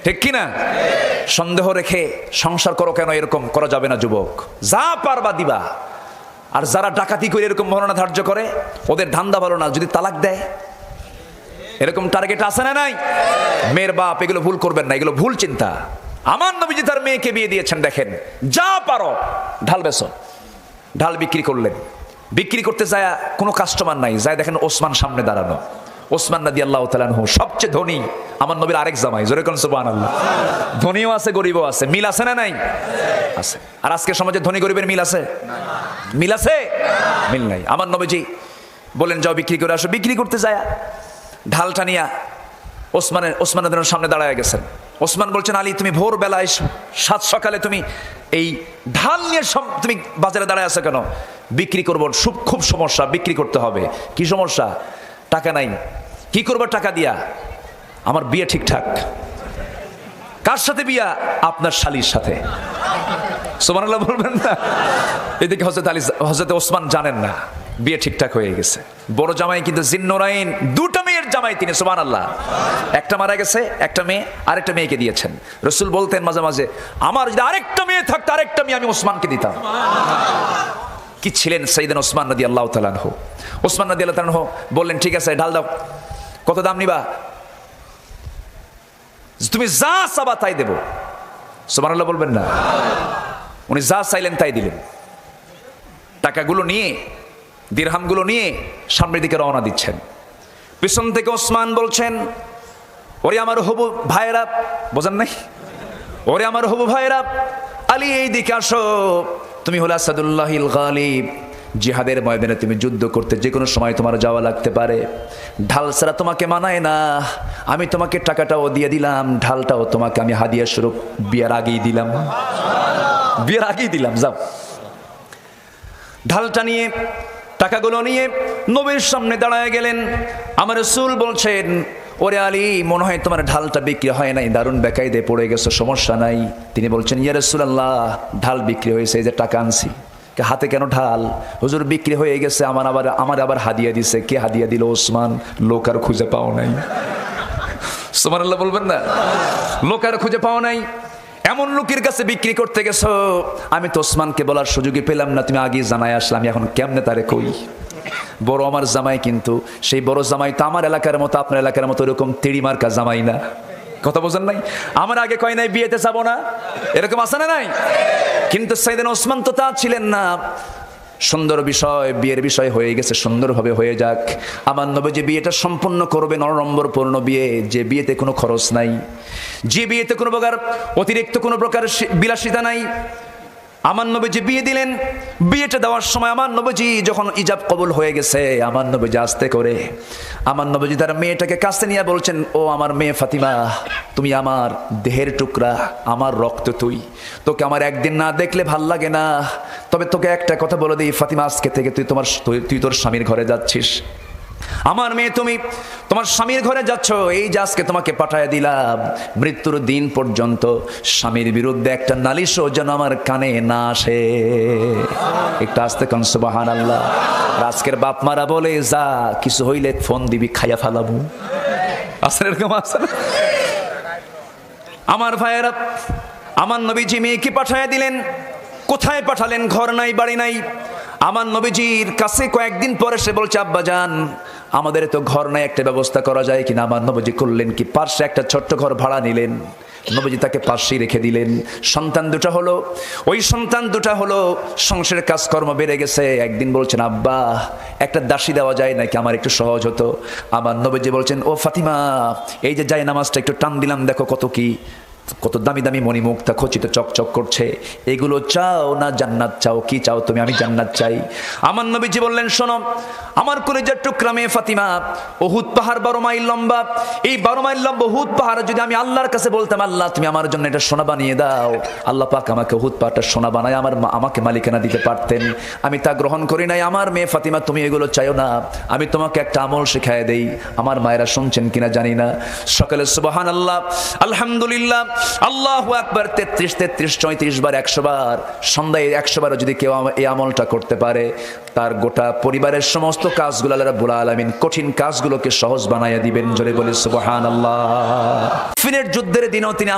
ঠিক কিনা? সন্দেহ রেখে সংসার করো কেন? এরকম করা যাবে না যুবক, যা পারবা দিবা। আর যারা ডাকাতি করে এরকম মোহরানা ধার্য করে, ওদের ধান্দা ভালো না, যদি তালাক দেয়, এরকম টার্গেট আছে না নাই? মেয়ের বাপ, এগুলো ভুল করবেন না, এগুলো ভুল চিন্তা। আমার নবীজি তার মেয়েকে বিয়ে দিয়েছেন, দেখেন, যা পারো ঢাল বেচো। ঢাল বিক্রি করলেন, বিক্রি করতে যায় কোনো কাস্টমার নাই, যায় দেখেন ওসমান সামনে দাঁড়ানো। ওসমান রাদিয়াল্লাহু তাআলা আনহু সবচেয়ে ধনী, আমার নবীর আরেক জামাই, জোরে কোন সুবহানাল্লাহ। ধনীও আছে, গরিবও আছে, মিল আছে না নাই? আছে। আর আজকে সমাজে ধনী গরিবের মিল আছে? মিল আছে? মিল নাই। আমার নবীজি বলেন, যাও বিক্রি করে আসো। বিক্রি করতে যায় ঢালটা নিয়া ওসমানের সামনে দাঁড়ায় গেছেন। ওসমান বলছেন, আলী তুমি ভোরবেলায় 7 সকালে তুমি এই ঢাল নিয়ে তুমি বাজারে দাঁড়ায় আছো কেন? বিক্রি করবো, খুব সমস্যা, বিক্রি করতে হবে। কি সমস্যা? টাকা নাই। কি করবো টাকা দিয়া? আমার বিয়ে ঠিকঠাক। কার সাথে বিয়া? আপনার শালীর সাথে। সুবহানাল্লাহ বলবেন না? এদিকে হযরত ওসমান জানেন না বিয়ে ঠিকঠাক হয়ে গেছে। বড় জামাই কিন্তু জিন্নুরাইন, 2টা মেয়ের জামাই তিনি, সুবহানাল্লাহ। একটা মারা গেছে, একটা মেয়ে, আরেকটা মেয়েকে দিয়েছেন। রাসূল বলতেন মাঝে মাঝে, আমার যদি আরেকটা মেয়ে থাকতো, আরেকটা মেয়ে আমি ওসমানকে দিতাম। কি ছিলেন সাইয়েদনা ওসমান রাদিয়াল্লাহু তাআলা আনহু। ওসমান রাদিয়াল্লাহু তাআলা আনহু বললেন, ঠিক আছে ঢাল দাও, কত দাম নিবা? তুমি যা চাবা তাই দেব। সুবহানাল্লাহ বলবেন না? উনি যা চাইলেন তাই দিলেন। টাকাগুলো নিয়ে, দিরহামগুলো নিয়ে সামনের দিকে রওনা দিচ্ছেন। পিছন থেকে ওসমান বলছেন, ওরে আমার হবু ভাইরা, বোঝেন নাই? ওরে আমার হবু ভাইরা, আলী এই দিকে আসো, তুমি হলে আসাদুল্লাহিল গালিব, জিহাদের ময়দানে তুমি যুদ্ধ করতে যে কোনো সময় তোমার যাওয়া লাগতে পারে। ঢাল ছাড়া তোমাকে মানায় না। আমি তোমাকে টাকাটাও দিয়ে দিলাম, ঢালটাও তোমাকে আমি হাদিয়া স্বরূপ বিয়ের আগেই দিলাম, বিয়ের আগেই দিলাম। যাও। ঢালটা নিয়ে, টাকাগুলো নিয়ে নবীর সামনে দাঁড়ায় গেলেন। আমার রাসূল বলছেন, ওরে আলী, মনে হয় তোমার ঢালটা বিক্রি হয় নাই, দারুণ বেকায়দায় পড়ে গেছো, সমস্যা নাই। তিনি বলছেন, ইয়া রাসূলুল্লাহ, ঢাল বিক্রি হয়েছে, এই যে টাকা আনছি। হাতে কেন ঢাল? হুজুর বিক্রি হয়ে গেছে, আমার আবার হাদিয়া দিছে। কে হাদিয়া দিল? ওসমান। লোক আর খুঁজে পাও নাই। সুবহানাল্লাহ বলবেন না? লোক আর খুঁজে পাও নাই, এমন লোকের কাছে বিক্রি করতে গেছো। আমি তো ওসমানকে বলার সুযোগই পেলাম না, তুমি আগে জানাই আসলাম, এখন কেমনে তারে কই? বড় আমার জামাই, কিন্তু সেই বড় জামাই তো আমার এলাকার মতো, আপনার এলাকার মতো এরকম তেড়ি মার্কা জামাই না। কথা বোঝেন নাই? আমার আগে কয় নাই বিয়েতে যাবো না, এরকম আছে না নাই? কিন্তু সাইয়েদনা ওসমান তো তা ছিলেন না। সুন্দর বিষয়, বিয়ের বিষয় হয়ে গেছে, সুন্দরভাবে হয়ে যাক। আমার নবীজি বিয়েটা সম্পূর্ণ করবে, নরম্বরপূর্ণ বিয়ে, যে বিয়েতে কোনো খরচ নাই, যে বিয়েতে কোনো প্রকার অতিরিক্ত কোনো প্রকার বিলাসিতা নাই। আমার নবীজি বিয়ে দিলেন। বিয়েটা দেওয়ার সময় আমার নবীজি যখন ইজাব কবুল হয়ে গেছে, আমার নবীজি আস্তে করে আমার নবীজি তার মেয়েটাকে কাছে নিয়ে বলছেন, ও আমার মেয়ে ফাতিমা, তুমি আমার দেহের টুকরা, আমার রক্ত তুই, তোকে আমার একদিন না দেখলে ভাল লাগে না। তবে তোকে একটা কথা বলে দিই ফাতিমা, আজকে থেকে তুই তোর স্বামীর ঘরে যাচ্ছিস। আমার মেয়ে, তুমি তোমার স্বামীর ঘরে যাচ্ছ, এই যে আজকে তোমাকে পাঠায় দিলাম, মৃত্যুর দিন পর্যন্ত স্বামীর বিরুদ্ধে একটা নালিশও যেন আমার কানে না আসে। একটু আস্তে কান সুবহানাল্লাহ। আজকের বাপ মারা বলে, যা কিছু হইলে ফোন দিবি, খাইয়া ফালাবো। আসলে এরকম আছে না? আমার ভাইয়েরা, আমার নবীজি মেয়েকে পাঠায় দিলেন। কোথায় পাঠালেন? ঘর নাই, বাড়ি নাই। আমার নবীজির কাছে কয়েকদিন পরে সে বলছে, আব্বাজান আমাদের তো ঘর নাই, একটা ব্যবস্থা করা যায় কিনা? আমার নবীজি করলেন কি, পার্শ্বে একটা ছোট্ট ঘর ভাড়া নিলেন, নবীজি তাকে পাশেই রেখে দিলেন। সন্তান দুটা হলো, ওই সন্তান দুটা হলো, সংসারের কাজকর্ম বেড়ে গেছে। একদিন বলছেন, আব্বা একটা দাসী দেওয়া যায় নাকি, আমার একটু সহজ হতো। আমার নবীজি বলছেন, ও ফাতিমা, এই যে যায় নামাজটা একটু টান দিলাম, দেখো কত দামি দামি মণিমুক্তা খচিত চকচক করছে, এগুলো চাও না জান্নাত চাও? কি চাও তুমি? আমি জান্নাত চাই। আমার নবীজি বললেন, শোনো আমার কলিজার টুকরা মেয়ে ফাতিমা, উহুদ পাহাড় 12 মাইল লম্বা, এই 12 মাইল লম্বা উহুদ পাহাড় যদি আমি আল্লাহর কাছে বলতাম, আল্লাহ তুমি আমার জন্য এটা সোনা বানিয়ে দাও, আল্লাহ পাক আমাকে উহুদ পাহাড়টা সোনা বানায় আমাকে মালিকানা দিতে পারতেন। আমি তা গ্রহণ করি নাই। আমার মেয়ে ফাতিমা, তুমি এগুলো চাইও না, আমি তোমাকে একটা আমল শিখায় দেই। আমার মায়েরা শুনছেন কিনা জানি না, সকালে সুবহানাল্লাহ, আলহামদুলিল্লাহ, আল্লাহু আকবার 33 33 34 বার, 100 বার, সন্ধ্যায় 100 বার যদি কেউ এই আমলটা করতে পারে, তার গোটা পরিবারের সমস্ত কাজগুলো আল্লাহ রাব্বুল আলামিন কঠিন কাজগুলোকে সহজ বানাইয়া দিবেন। জোরে বলে সুবহানাল্লাহ। ফিনের যুদ্ধের দিনেও তিনি